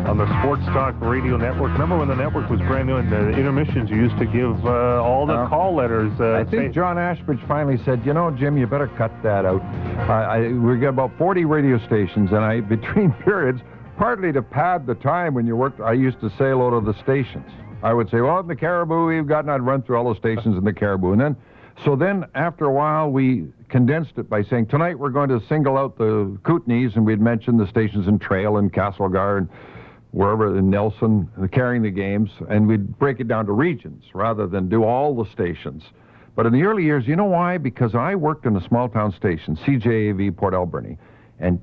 on the Sports Talk Radio Network. Remember when the network was brand new, and the intermissions you used to give all the call letters? I think John Ashbridge finally said, Jim, you better cut that out. We got about 40 radio stations, and between periods, partly to pad the time when you worked, I used to say hello to the stations. I would say, well, in the Caribou, we've got, and I'd run through all the stations in the Caribou. And then after a while, we condensed it by saying, tonight we're going to single out the Kootenays, and we'd mention the stations in Trail and Castlegar and wherever in Nelson, carrying the games, and we'd break it down to regions rather than do all the stations. But in the early years, you know why? Because I worked in a small-town station, CJAV Port Alberni, and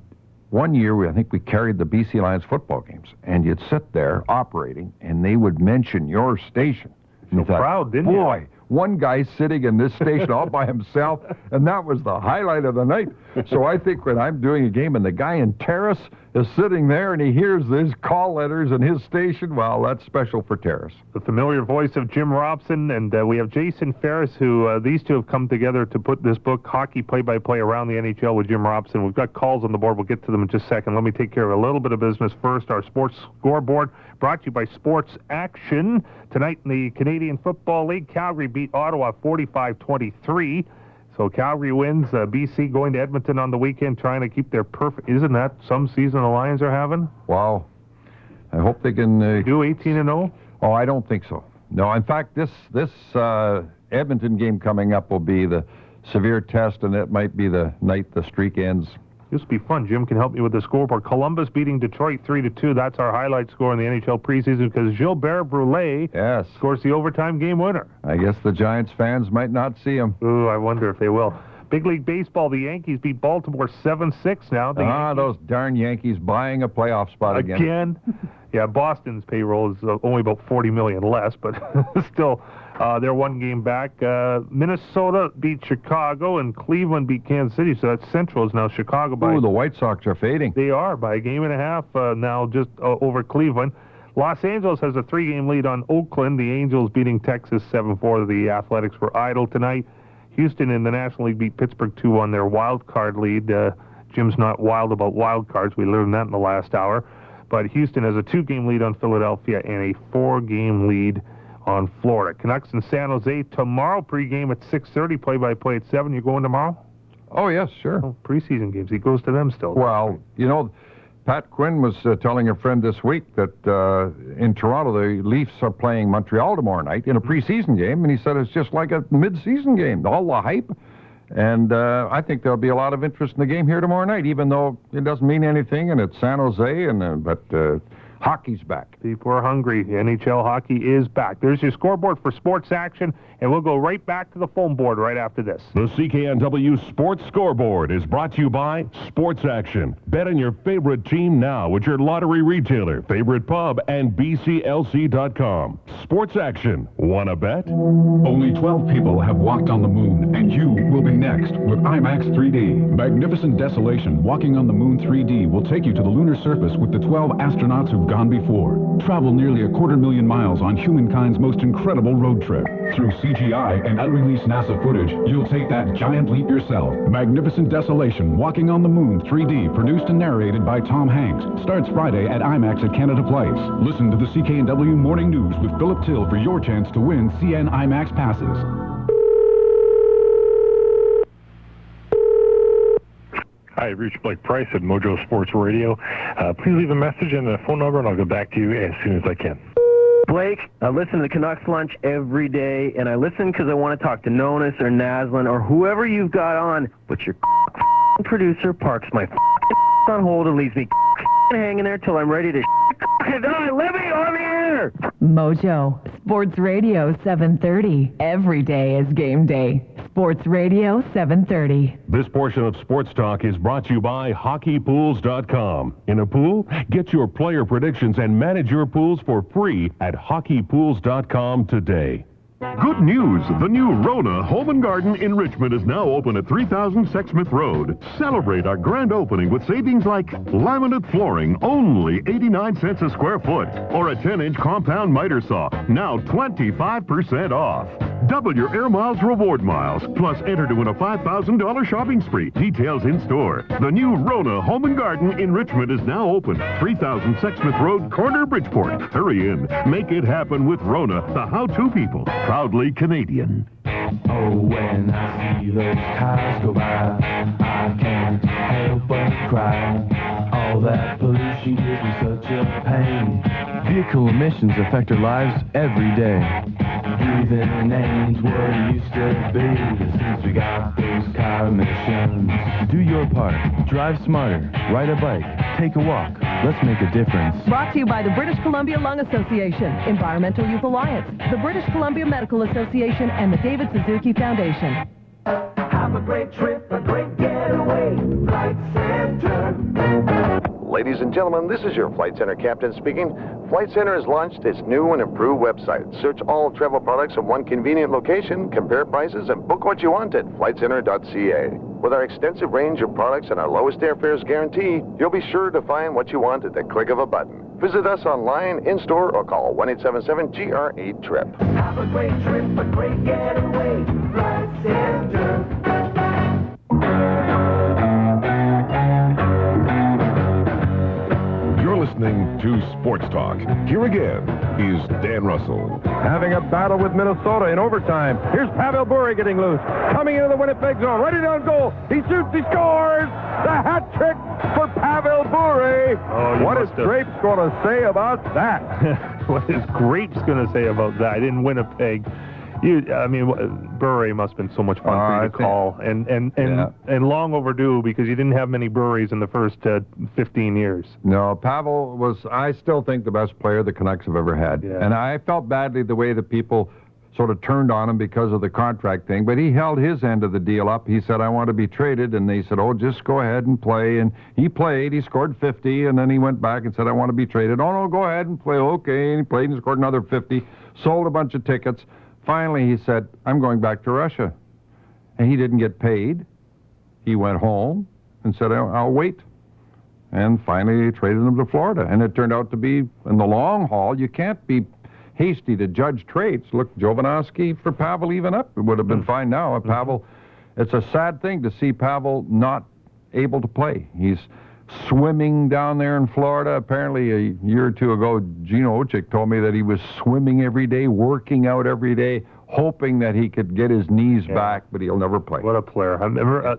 one year, I think we carried the BC Lions football games, and you'd sit there operating, and they would mention your station. And you thought, proud, didn't you? Boy, one guy sitting in this station all by himself, and that was the highlight of the night. So I think when I'm doing a game and the guy in Terrace is sitting there and he hears his call letters and his station, well, that's special for Terrace. The familiar voice of Jim Robson, and we have Jason Ferris, who these two have come together to put this book, Hockey Play-by-Play Around the NHL with Jim Robson. We've got calls on the board. We'll get to them in just a second. Let me take care of a little bit of business first. Our sports scoreboard brought to you by Sports Action. Tonight in the Canadian Football League, Calgary beat Ottawa 45-23. So Calgary wins. BC going to Edmonton on the weekend, trying to keep their perfect. Isn't that some season the Lions are having? Wow. I hope they can do 18-0. Oh, I don't think so. No, in fact, this Edmonton game coming up will be the severe test, and it might be the night the streak ends. This will be fun. Jim can help me with the scoreboard. Columbus beating Detroit 3-2. That's our highlight score in the NHL preseason because Gilbert Brulé scores the overtime game winner. I guess the Giants fans might not see him. Ooh, I wonder if they will. Big League Baseball, the Yankees beat Baltimore 7-6 now. Those darn Yankees buying a playoff spot again. Yeah, Boston's payroll is only about $40 million less, but still, they're one game back. Minnesota beat Chicago, and Cleveland beat Kansas City, so that's Central is now Chicago by... Ooh, the White Sox are fading. They are, by a game and a half now, just over Cleveland. Los Angeles has a 3-game lead on Oakland. The Angels beating Texas 7-4. The Athletics were idle tonight. Houston in the National League beat Pittsburgh 2-1, their wild card lead. Jim's not wild about wild cards. We learned that in the last hour. But Houston has a 2-game lead on Philadelphia and a 4-game lead on Florida. Canucks in San Jose tomorrow, pregame at 6:30, play-by-play at 7. You going tomorrow? Oh, yes, sure. Oh, preseason games. He goes to them still. Well, Pat Quinn was telling a friend this week that in Toronto, the Leafs are playing Montreal tomorrow night in a preseason game, and he said it's just like a mid-season game, all the hype. And I think there'll be a lot of interest in the game here tomorrow night, even though it doesn't mean anything, and it's San Jose. But Hockey's back. People are hungry. NHL hockey is back. There's your scoreboard for sports action, and we'll go right back to the phone board right after this. The CKNW Sports Scoreboard is brought to you by Sports Action. Bet on your favorite team now at your lottery retailer, favorite pub, and BCLC.com. Sports Action. Wanna bet? Only 12 people have walked on the moon, and you will be next with IMAX 3D. Magnificent Desolation Walking on the Moon 3D will take you to the lunar surface with the 12 astronauts who've gone before. Travel nearly 250,000 miles on humankind's most incredible road trip. Through CGI and unreleased NASA footage, you'll take that giant leap yourself. Magnificent Desolation Walking on the Moon 3D, produced and narrated by Tom Hanks, starts Friday at IMAX at Canada Place. Listen to the CKNW Morning News with Philip Till for your chance to win CN IMAX passes. Hi, I've reached Blake Price at Mojo Sports Radio. Please leave a message and a phone number, and I'll get back to you as soon as I can. Blake, I listen to the Canucks Lunch every day, and I listen because I want to talk to Nonis or Naslin or whoever you've got on, but your producer parks my on hold and leaves me hanging there till I'm ready to die. Let me on the air! Mojo Sports Radio 730. Every day is game day. Sports Radio 730. This portion of Sports Talk is brought to you by HockeyPools.com. In a pool, get your player predictions and manage your pools for free at HockeyPools.com today. Good news! The new Rona Home & Garden in Richmond is now open at 3000 Sexsmith Road. Celebrate our grand opening with savings like laminate flooring, only 89 cents a square foot, or a 10-inch compound miter saw, now 25% off. Double your Air Miles reward miles, plus enter to win a $5,000 shopping spree. Details in store. The new Rona Home & Garden in Richmond is now open. 3000 Sexsmith Road, corner Bridgeport. Hurry in. Make it happen with Rona, the how-to people. Proudly Canadian. Oh, when I see those cars go by, I can't help but cry. All that pollution gives me such a pain. Vehicle emissions affect our lives every day. Breathing ain't what it used to be since we got those car emissions. Do your part. Drive smarter. Ride a bike. Take a walk. Let's make a difference. Brought to you by the British Columbia Lung Association, Environmental Youth Alliance, the British Columbia Medical Association, and the David Suzuki Foundation. Have a great trip, a great getaway. Flight Center. Ladies and gentlemen, this is your Flight Center captain speaking. Flight Center has launched its new and improved website. Search all travel products in one convenient location, compare prices, and book what you want at flightcenter.ca. With our extensive range of products and our lowest airfares guarantee, you'll be sure to find what you want at the click of a button. Visit us online, in-store, or call 1-877-GR8-TRIP. Have a great trip, a great getaway. Flight Center. Listening to Sports Talk. Here again is Dan Russell. Having a battle with Minnesota in overtime. Here's Pavel Bure getting loose. Coming into the Winnipeg zone. Ready down goal. He shoots. He scores. The hat trick for Pavel Bure. Oh, what is Grapes going to say about that? What is Grapes going to say about that? In Winnipeg. Bure must have been so much fun for you to call, and long overdue because you didn't have many Bures in the first 15 years. No, Pavel was, I still think, the best player the Canucks have ever had. Yeah. And I felt badly the way the people sort of turned on him because of the contract thing, but he held his end of the deal up. He said, I want to be traded, and they said, oh, just go ahead and play. And he played, he scored 50, and then he went back and said, I want to be traded. Oh, no, go ahead and play. Okay, and he played and scored another 50, sold a bunch of tickets. Finally, he said, I'm going back to Russia. And he didn't get paid. He went home and said, I'll wait. And finally, he traded him to Florida. And it turned out to be, in the long haul, you can't be hasty to judge trades. Look, Jovanovski for Pavel even up. It would have been fine now. Pavel, it's a sad thing to see Pavel not able to play. He's swimming down there in Florida. Apparently, a year or two ago, Gino Ochik told me that he was swimming every day, working out every day, hoping that he could get his knees back, but he'll never play. What a player.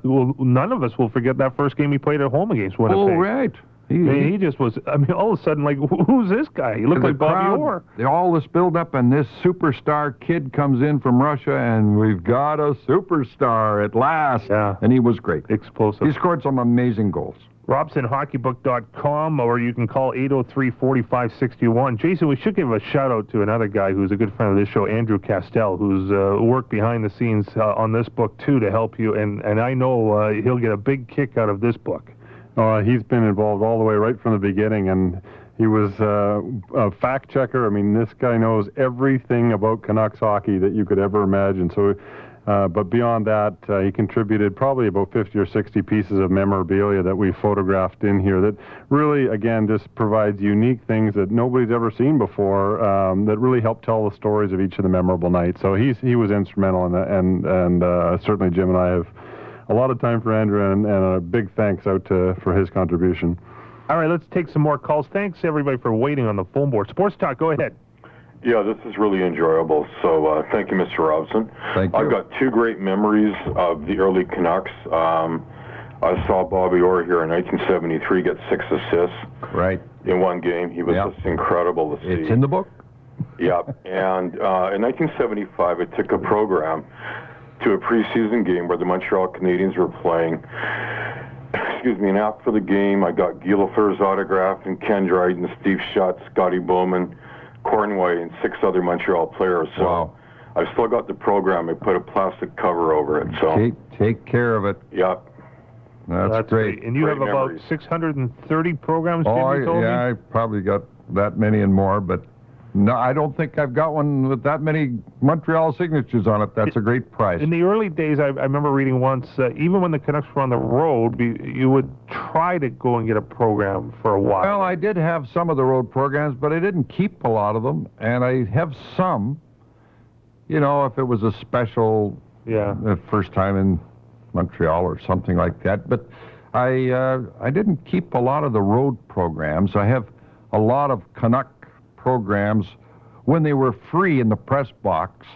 None of us will forget that first game he played at home against Winnipeg. Oh, right. He just was, all of a sudden, like, who's this guy? He looked like Bobby Orr. All this build-up, and this superstar kid comes in from Russia, and we've got a superstar at last. Yeah. And he was great. Explosive. He scored some amazing goals. RobsonHockeyBook.com, or you can call 803-4561. Jason, we should give a shout-out to another guy who's a good friend of this show, Andrew Castell, who's worked behind the scenes on this book, too, to help you, and I know he'll get a big kick out of this book. He's been involved all the way right from the beginning, and he was a fact checker. I mean, this guy knows everything about Canucks hockey that you could ever imagine. So, but beyond that, he contributed probably about 50 or 60 pieces of memorabilia that we photographed in here that really, again, just provides unique things that nobody's ever seen before that really help tell the stories of each of the memorable nights. So he was instrumental in that, and certainly Jim and I have a lot of time for Andrew, and a big thanks out for his contribution. All right, let's take some more calls. Thanks, everybody, for waiting on the phone board. Sports Talk, go ahead. Yeah, this is really enjoyable. So thank you, Mr. Robson. Thank you. I've got two great memories of the early Canucks. I saw Bobby Orr here in 1973 get 6 assists in one game. He was just incredible to see. It's in the book? Yeah. And in 1975, I took a program to a preseason game where the Montreal Canadiens were playing. Excuse me, and after the game, I got Gielfer's autograph, and Ken Dryden, Steve Schutt, Scotty Bowman, Cornway, and 6 other Montreal players. So I've still got the program. I put a plastic cover over it. So take care of it. Yeah. That's great. And you have about 630 programs, Jim, you told me? I probably got that many and more, but no, I don't think I've got one with that many Montreal signatures on it. That's a great prize. In the early days, I remember reading once, even when the Canucks were on the road, you would try to go and get a program for a while. Well, I did have some of the road programs, but I didn't keep a lot of them, and I have some, if it was a special first time in Montreal or something like that. But I didn't keep a lot of the road programs. I have a lot of Canuck programs when they were free in the press box,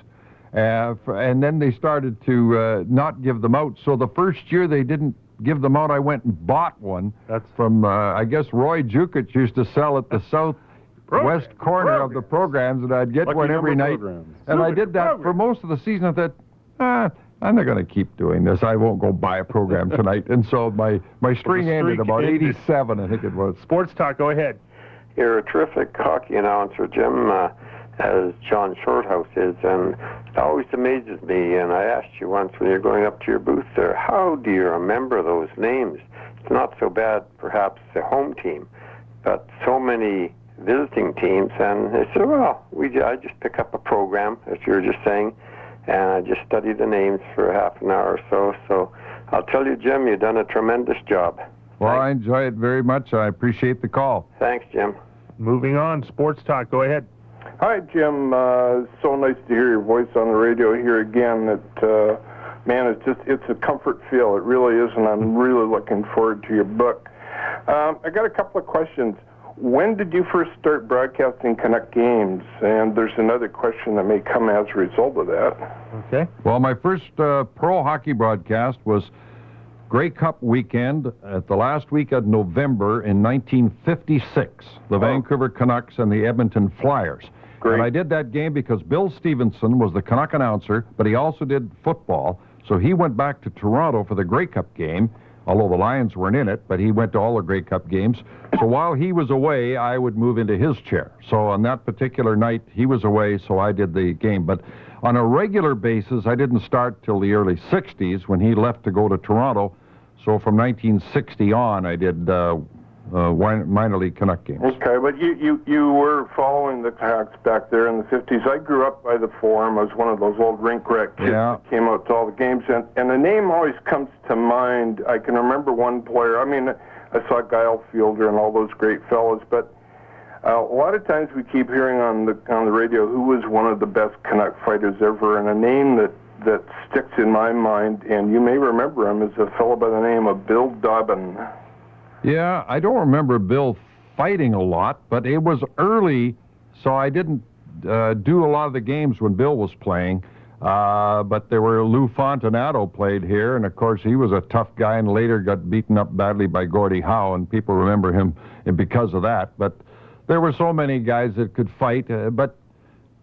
and then they started to not give them out. So the first year they didn't give them out, I went and bought one from, I guess Roy Jukic used to sell at the southwest corner of the programs, and I'd get one every night. And I did that for most of the season. I thought, I'm not going to keep doing this. I won't go buy a program tonight. And so my string ended about 87, I think it was. Sports Talk, go ahead. You're a terrific hockey announcer, Jim, as John Shorthouse is, and it always amazes me, and I asked you once when you're going up to your booth there, how do you remember those names? It's not so bad, perhaps, the home team, but so many visiting teams, and they said, well, I just pick up a program, as you were just saying, and I just study the names for half an hour or so I'll tell you, Jim, you've done a tremendous job. Well, I enjoy it very much. I appreciate the call. Thanks, Jim. Moving on, Sports Talk, go ahead. Hi, Jim. So nice to hear your voice on the radio here again. Man, it's a comfort feel. It really is, and I'm really looking forward to your book. I got a couple of questions. When did you first start broadcasting Canuck games? And there's another question that may come as a result of that. Okay. Well, my first pro hockey broadcast was Grey Cup weekend at the last week of November in 1956. The Vancouver Canucks and the Edmonton Flyers. Great. And I did that game because Bill Stevenson was the Canuck announcer, but he also did football. So he went back to Toronto for the Grey Cup game, although the Lions weren't in it, but he went to all the Grey Cup games. So while he was away, I would move into his chair. So on that particular night, he was away, so I did the game. But on a regular basis, I didn't start till the early 60s when he left to go to Toronto. So from 1960 on, I did minor league Canuck games. Okay, but you were following the Canucks back there in the 50s. I grew up by the Forum. I was one of those old rink rat kids that came out to all the games. And a name always comes to mind. I can remember one player. I mean, I saw Guile Fielder and all those great fellas, but a lot of times we keep hearing on the radio who was one of the best Canuck fighters ever, and a name that sticks in my mind, and you may remember him, is a fellow by the name of Bill Dobbin. Yeah, I don't remember Bill fighting a lot, but it was early, so I didn't do a lot of the games when Bill was playing. But there were Lou Fontinato played here, and of course he was a tough guy and later got beaten up badly by Gordie Howe, and people remember him because of that. But there were so many guys that could fight, but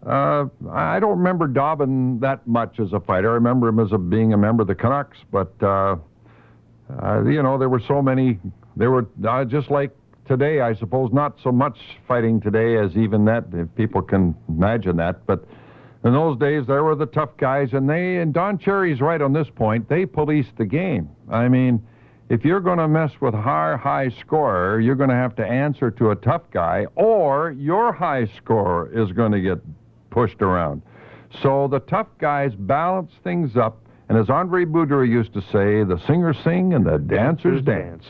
I don't remember Dobbin that much as a fighter. I remember him as being a member of the Canucks, but, there were so many they were just like today, I suppose, not so much fighting today as even that, if people can imagine that, but in those days, there were the tough guys, and Don Cherry's right on this point, they policed the game. I mean, if you're going to mess with high scorer, you're going to have to answer to a tough guy, or your high scorer is going to get pushed around. So the tough guys balance things up, and as Andre Boudreau used to say, the singers sing and the dancers dance.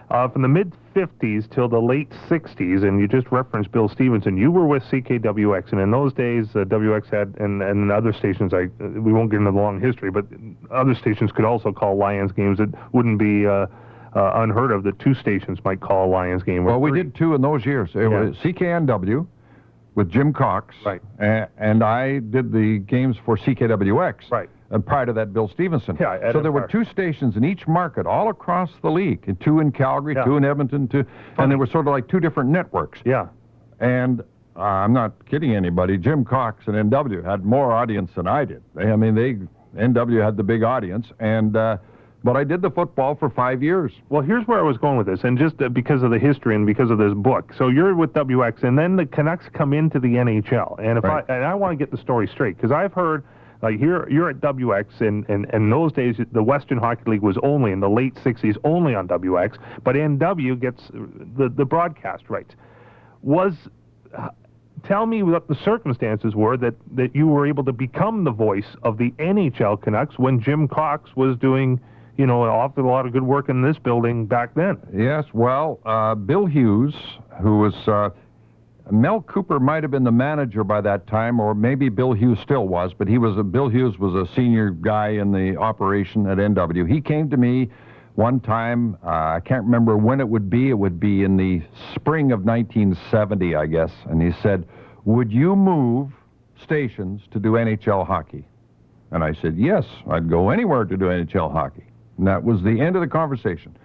From the mid-'50s till the late '60s, and you just referenced Bill Stevenson, you were with CKWX, and in those days, WX had, and other stations, we won't get into the long history, but other stations could also call Lions games. It wouldn't be unheard of that 2 stations might call a Lions game. Well, we did 2 in those years. It was CKNW with Jim Cox, right, and I did the games for CKWX. Right. And prior to that, Bill Stevenson. Yeah, so there were 2 stations in each market, all across the league, and 2 in Calgary, 2 in Edmonton, and they were sort of like 2 different networks. Yeah. And I'm not kidding anybody. Jim Cox and NW had more audience than I did. NW had the big audience, and but I did the football for 5 years. Well, here's where I was going with this, and just because of the history and because of this book. So you're with WX, and then the Canucks come into the NHL, and I want to get the story straight, because I've heard. Like you're at WX, and in those days, the Western Hockey League was only in the late '60s, only on WX. But NW gets the broadcast rights. Tell me what the circumstances were that you were able to become the voice of the NHL Canucks when Jim Cox was doing, an awful lot of good work in this building back then. Yes, well, Bill Hughes, who was. Mel Cooper might have been the manager by that time, or maybe Bill Hughes still was, but Bill Hughes was a senior guy in the operation at NW. He came to me one time, I can't remember when it would be in the spring of 1970, I guess, and he said, would you move stations to do NHL hockey? And I said, yes, I'd go anywhere to do NHL hockey. And that was the end of the conversation.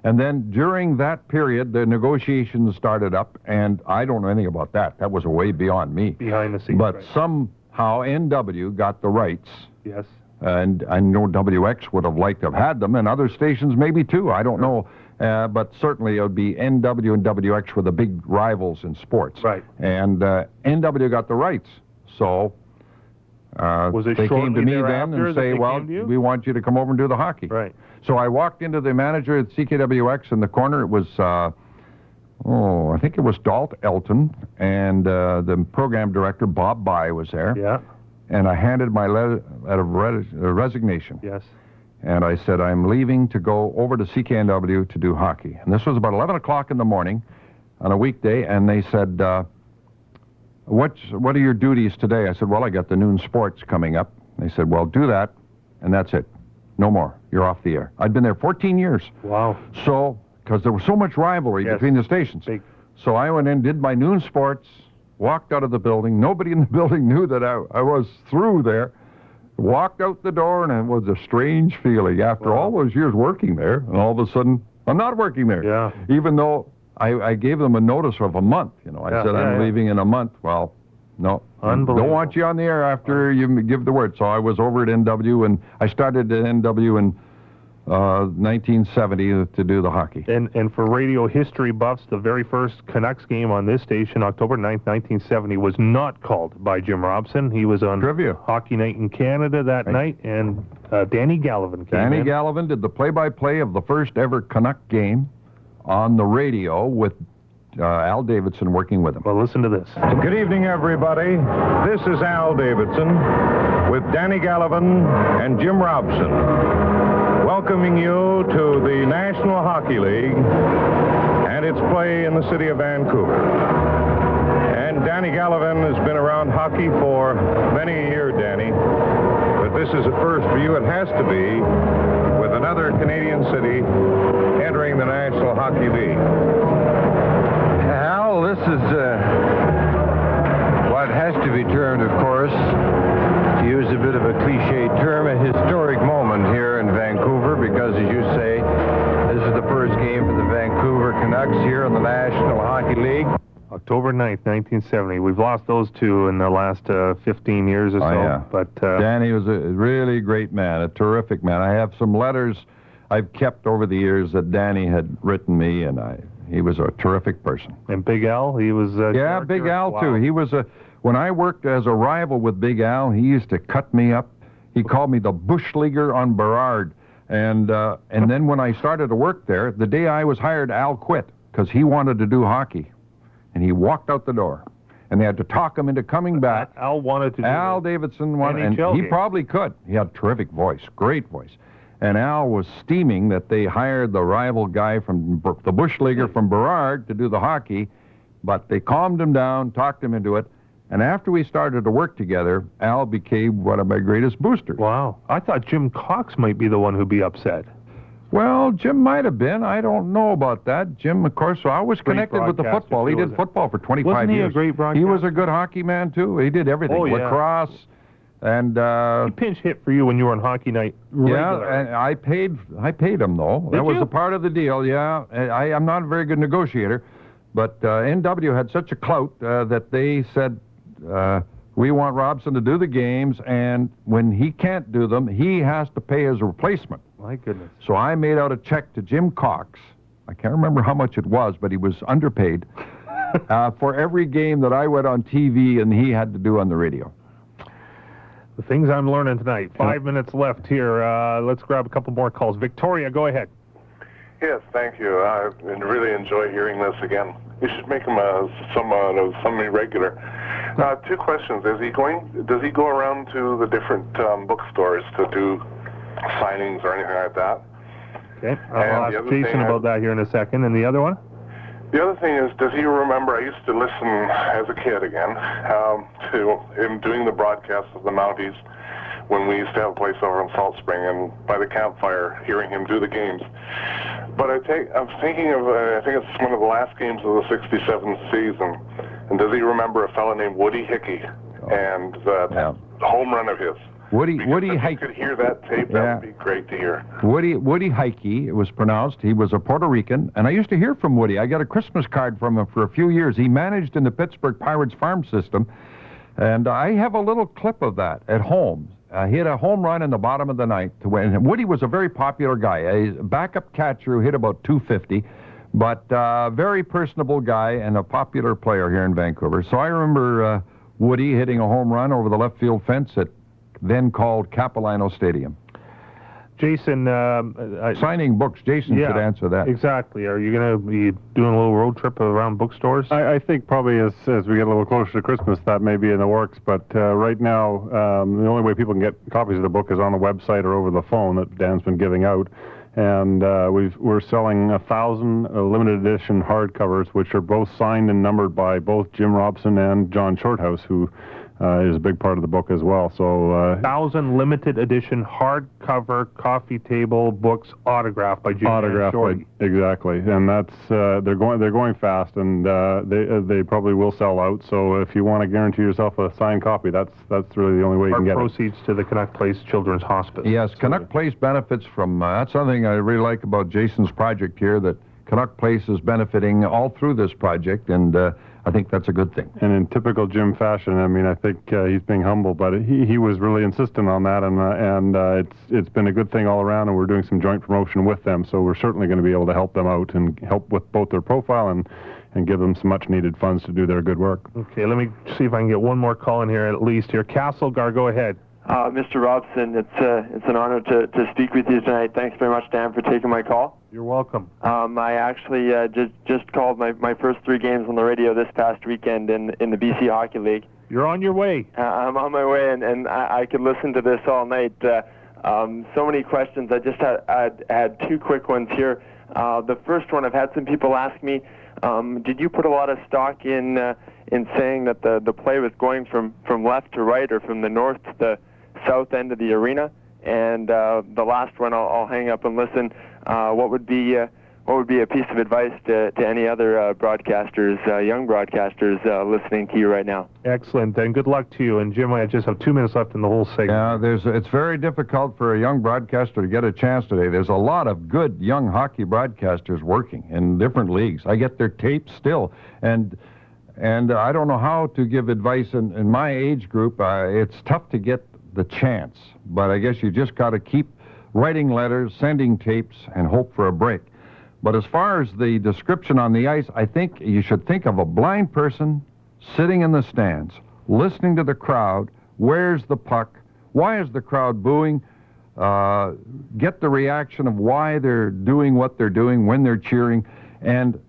And then during that period, the negotiations started up, and I don't know anything about that. That was way beyond me. Behind the scenes. But somehow NW got the rights. Yes. And I know WX would have liked to have had them, and other stations maybe too. I don't know. But certainly it would be NW and WX were the big rivals in sports. Right. And NW got the rights. So they came to me then and say, well, we want you to come over and do the hockey. Right. So I walked into the manager at CKWX in the corner. It was, I think it was Dalt Elton, and the program director, Bob By, was there. Yeah. And I handed my letter of resignation. Yes. And I said, I'm leaving to go over to CKNW to do hockey. And this was about 11 o'clock in the morning on a weekday, and they said, what are your duties today? I said, well, I got the noon sports coming up. They said, well, do that, and that's it. No more. You're off the air. I'd been there 14 years. Wow. So, because there was so much rivalry between the stations. So I went in, did my noon sports, walked out of the building. Nobody in the building knew that I was through there. Walked out the door, and it was a strange feeling after all those years working there, and all of a sudden, I'm not working there. Yeah. Even though I gave them a notice of a month. I said, I'm leaving in a month. Well, no. Unbelievable. Don't want you on the air after you give the word. So I was over at NW, and I started at NW in 1970 to do the hockey. And for radio history buffs, the very first Canucks game on this station, October 9th, 1970, was not called by Jim Robson. He was on Trivia. Hockey Night in Canada that night, and Danny Gallivan came in. Danny Gallivan did the play-by-play of the first ever Canuck game on the radio with Al Davidson working with him. Well, listen to this. Good evening, everybody. This is Al Davidson with Danny Gallivan and Jim Robson, welcoming you to the National Hockey League and its play in the city of Vancouver. And Danny Gallivan has been around hockey for many a year, Danny, but this is a first for you. It has to be, with another Canadian city entering the National Hockey League. Al, this is what has to be termed, of course, to use a bit of a cliche term, a historic moment here in Vancouver, because, as you say, this is the first game for the Vancouver Canucks here in the National Hockey League. October 9th, 1970. We've lost those two in the last 15 years or so. Yeah. But Danny was a really great man, a terrific man. I have some letters I've kept over the years that Danny had written me, and he was a terrific person. And Big Al, he was yeah, Big Al too. He was when I worked as a rival with Big Al, he used to cut me up. He called me the bush leaguer on Burrard, and then when I started to work there, the day I was hired, Al quit because he wanted to do hockey, and he walked out the door. And they had to talk him into coming back. Al wanted to do Al Davidson wanted, and he probably could. He had a terrific voice, great voice. And Al was steaming that they hired the rival guy from the bush leaguer from Burrard to do the hockey, but they calmed him down, talked him into it, and after we started to work together, Al became one of my greatest boosters. Wow. I thought Jim Cox might be the one who'd be upset. Well, Jim might have been. I don't know about that. Jim, of course, I was connected with the football. He did football for 25 Wasn't he years. a great broadcaster? He was a good hockey man, too. He did everything. Oh, yeah. Lacrosse, and... he pinch hit for you when you were on Hockey Night regularly. Yeah, and I paid him, though. That was a part of the deal, yeah. I'm not a very good negotiator, but NW had such a clout that they said, we want Robson to do the games, and when he can't do them, he has to pay his replacement. My goodness. So I made out a check to Jim Cox. I can't remember how much it was, but he was underpaid for every game that I went on TV and he had to do on the radio. The things I'm learning tonight. 5 minutes left here. Let's grab a couple more calls. Victoria, go ahead. Yes, thank you. I really enjoy hearing this again. You should make him somebody regular. 2 questions. Does he go around to the different bookstores to do signings or anything like that? Okay. I'll ask Jason about that here in a second. And the other one? The other thing is, does he remember, I used to listen as a kid again to him doing the broadcasts of the Mounties when we used to have a place over in Salt Spring, and by the campfire, hearing him do the games. But I'm thinking of, I think it's one of the last games of the 67 season, and does he remember a fellow named Woody Hickey and the home run of his? Woody If Hickey. you could hear that tape, that would be great to hear. Woody Hickey, it was pronounced. He was a Puerto Rican, and I used to hear from Woody. I got a Christmas card from him for a few years. He managed in the Pittsburgh Pirates farm system, and I have a little clip of that at home. He had a home run in the bottom of the ninth to win. And Woody was a very popular guy, a backup catcher who hit about 250, but very personable guy and a popular player here in Vancouver. So I remember Woody hitting a home run over the left field fence at then called Capilano Stadium. Jason... signing books. Jason should answer that. Exactly. Are you going to be doing a little road trip around bookstores? I think probably as we get a little closer to Christmas, that may be in the works. But right now, the only way people can get copies of the book is on the website or over the phone that Dan's been giving out. And we're selling 1,000 limited edition hardcovers, which are both signed and numbered by both Jim Robson and John Shorthouse, who is a big part of the book as well. So 1,000 limited edition hardcover coffee table books autographed by Jim Shorty. Exactly, and that's they're going fast, and they probably will sell out. So if you want to guarantee yourself a signed copy, that's really the only way you can get proceeds to the Canuck Place Children's Hospice. Yes, Canuck Place benefits from that's something I really like about Jason's project here, that Canuck Place is benefiting all through this project, and I think that's a good thing. And in typical Jim fashion, I mean, I think he's being humble, but he was really insistent on that, and it's been a good thing all around, and we're doing some joint promotion with them, so we're certainly going to be able to help them out and help with both their profile and give them some much-needed funds to do their good work. Okay, let me see if I can get one more call in here at least here. Castlegar, go ahead. Mr. Robson, it's an honor to speak with you tonight. Thanks very much, Dan, for taking my call. You're welcome. I actually just called my first 3 games on the radio this past weekend in the BC Hockey League. You're on your way. I'm on my way, and I could listen to this all night. So many questions. I just had 2 quick ones here. The first one, I've had some people ask me, did you put a lot of stock in saying that the play was going from left to right or from the north to the south end of the arena? And the last one, I'll hang up and listen. What would be a piece of advice to any other broadcasters, young broadcasters listening to you right now? Excellent, and good luck to you. And Jim, I just have 2 minutes left in the whole segment. Yeah, it's very difficult for a young broadcaster to get a chance today. There's a lot of good young hockey broadcasters working in different leagues. I get their tapes still, and I don't know how to give advice in my age group. It's tough to get the chance, but I guess you just got to keep writing letters, sending tapes, and hope for a break. But as far as the description on the ice, I think you should think of a blind person sitting in the stands, listening to the crowd. Where's the puck? Why is the crowd booing? Get the reaction of why they're doing what they're doing, when they're cheering. And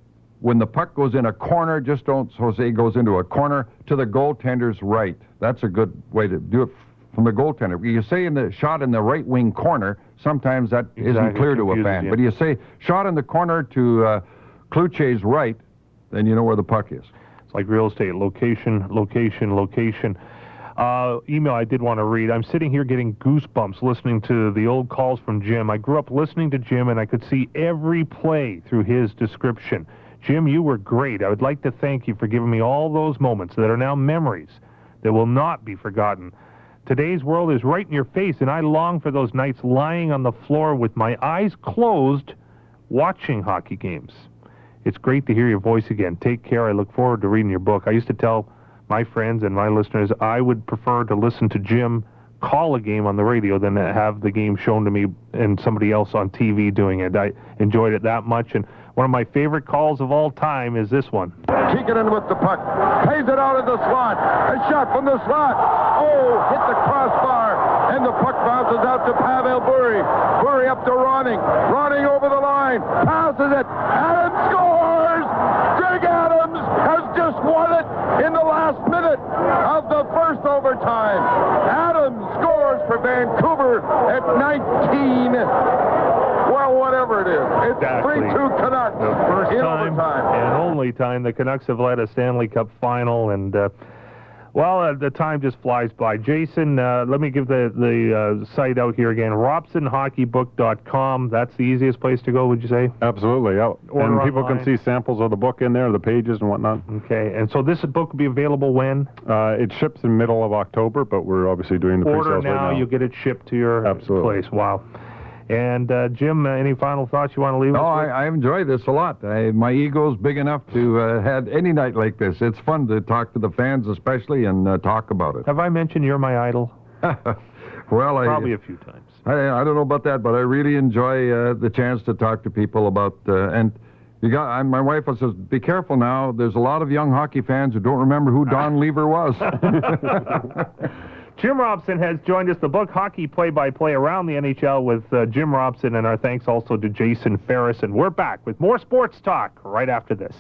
when the puck goes in a corner, just don't say it goes into a corner, to the goaltender's right. That's a good way to do it from the goaltender. You say in the shot in the right wing corner, sometimes that isn't clear to a fan. Yeah. But you say shot in the corner to Kluche's right, then you know where the puck is. It's like real estate. Location, location, location. Email I did want to read. I'm sitting here getting goosebumps listening to the old calls from Jim. I grew up listening to Jim, and I could see every play through his description. Jim, you were great. I would like to thank you for giving me all those moments that are now memories that will not be forgotten. Today's world is right in your face, and I long for those nights lying on the floor with my eyes closed, watching hockey games. It's great to hear your voice again. Take care. I look forward to reading your book. I used to tell my friends and my listeners I would prefer to listen to Jim call a game on the radio than to have the game shown to me and somebody else on TV doing it. I enjoyed it that much, and one of my favorite calls of all time is this one. Keegan with the puck, pays it out of the slot, a shot from the slot, hit the crossbar, and the puck bounces out to Pavel Bure. Bure up to Ronning over the line, passes it, Adams scores! Greg Adams has just won it in the last minute of the first overtime. Adams scores for Vancouver at 19. Well, whatever it is. It's 3-2 Canucks. The first in time overtime. and only time the Canucks have led a Stanley Cup final, and the time just flies by. Jason, let me give the site out here again, RobsonHockeyBook.com. That's the easiest place to go, would you say? Absolutely, yeah. And people online. can see samples of the book in there, the pages and whatnot. Okay, and so this book will be available when? It ships in middle of October, but we're obviously doing the Order pre-sales right now. you'll get it shipped to your place. Wow. And Jim, any final thoughts you want to leave us with? I enjoy this a lot. My ego's big enough to have any night like this. It's fun to talk to the fans especially and talk about it. Have I mentioned you're my idol? Well, probably a few times. I don't know about that, but I really enjoy the chance to talk to people about and my wife says, be careful now. There's a lot of young hockey fans who don't remember who Don Lever was. Jim Robson has joined us, the book Hockey Play-by-Play Around the NHL with Jim Robson, and our thanks also to Jason Ferris. And we're back with more Sports Talk right after this.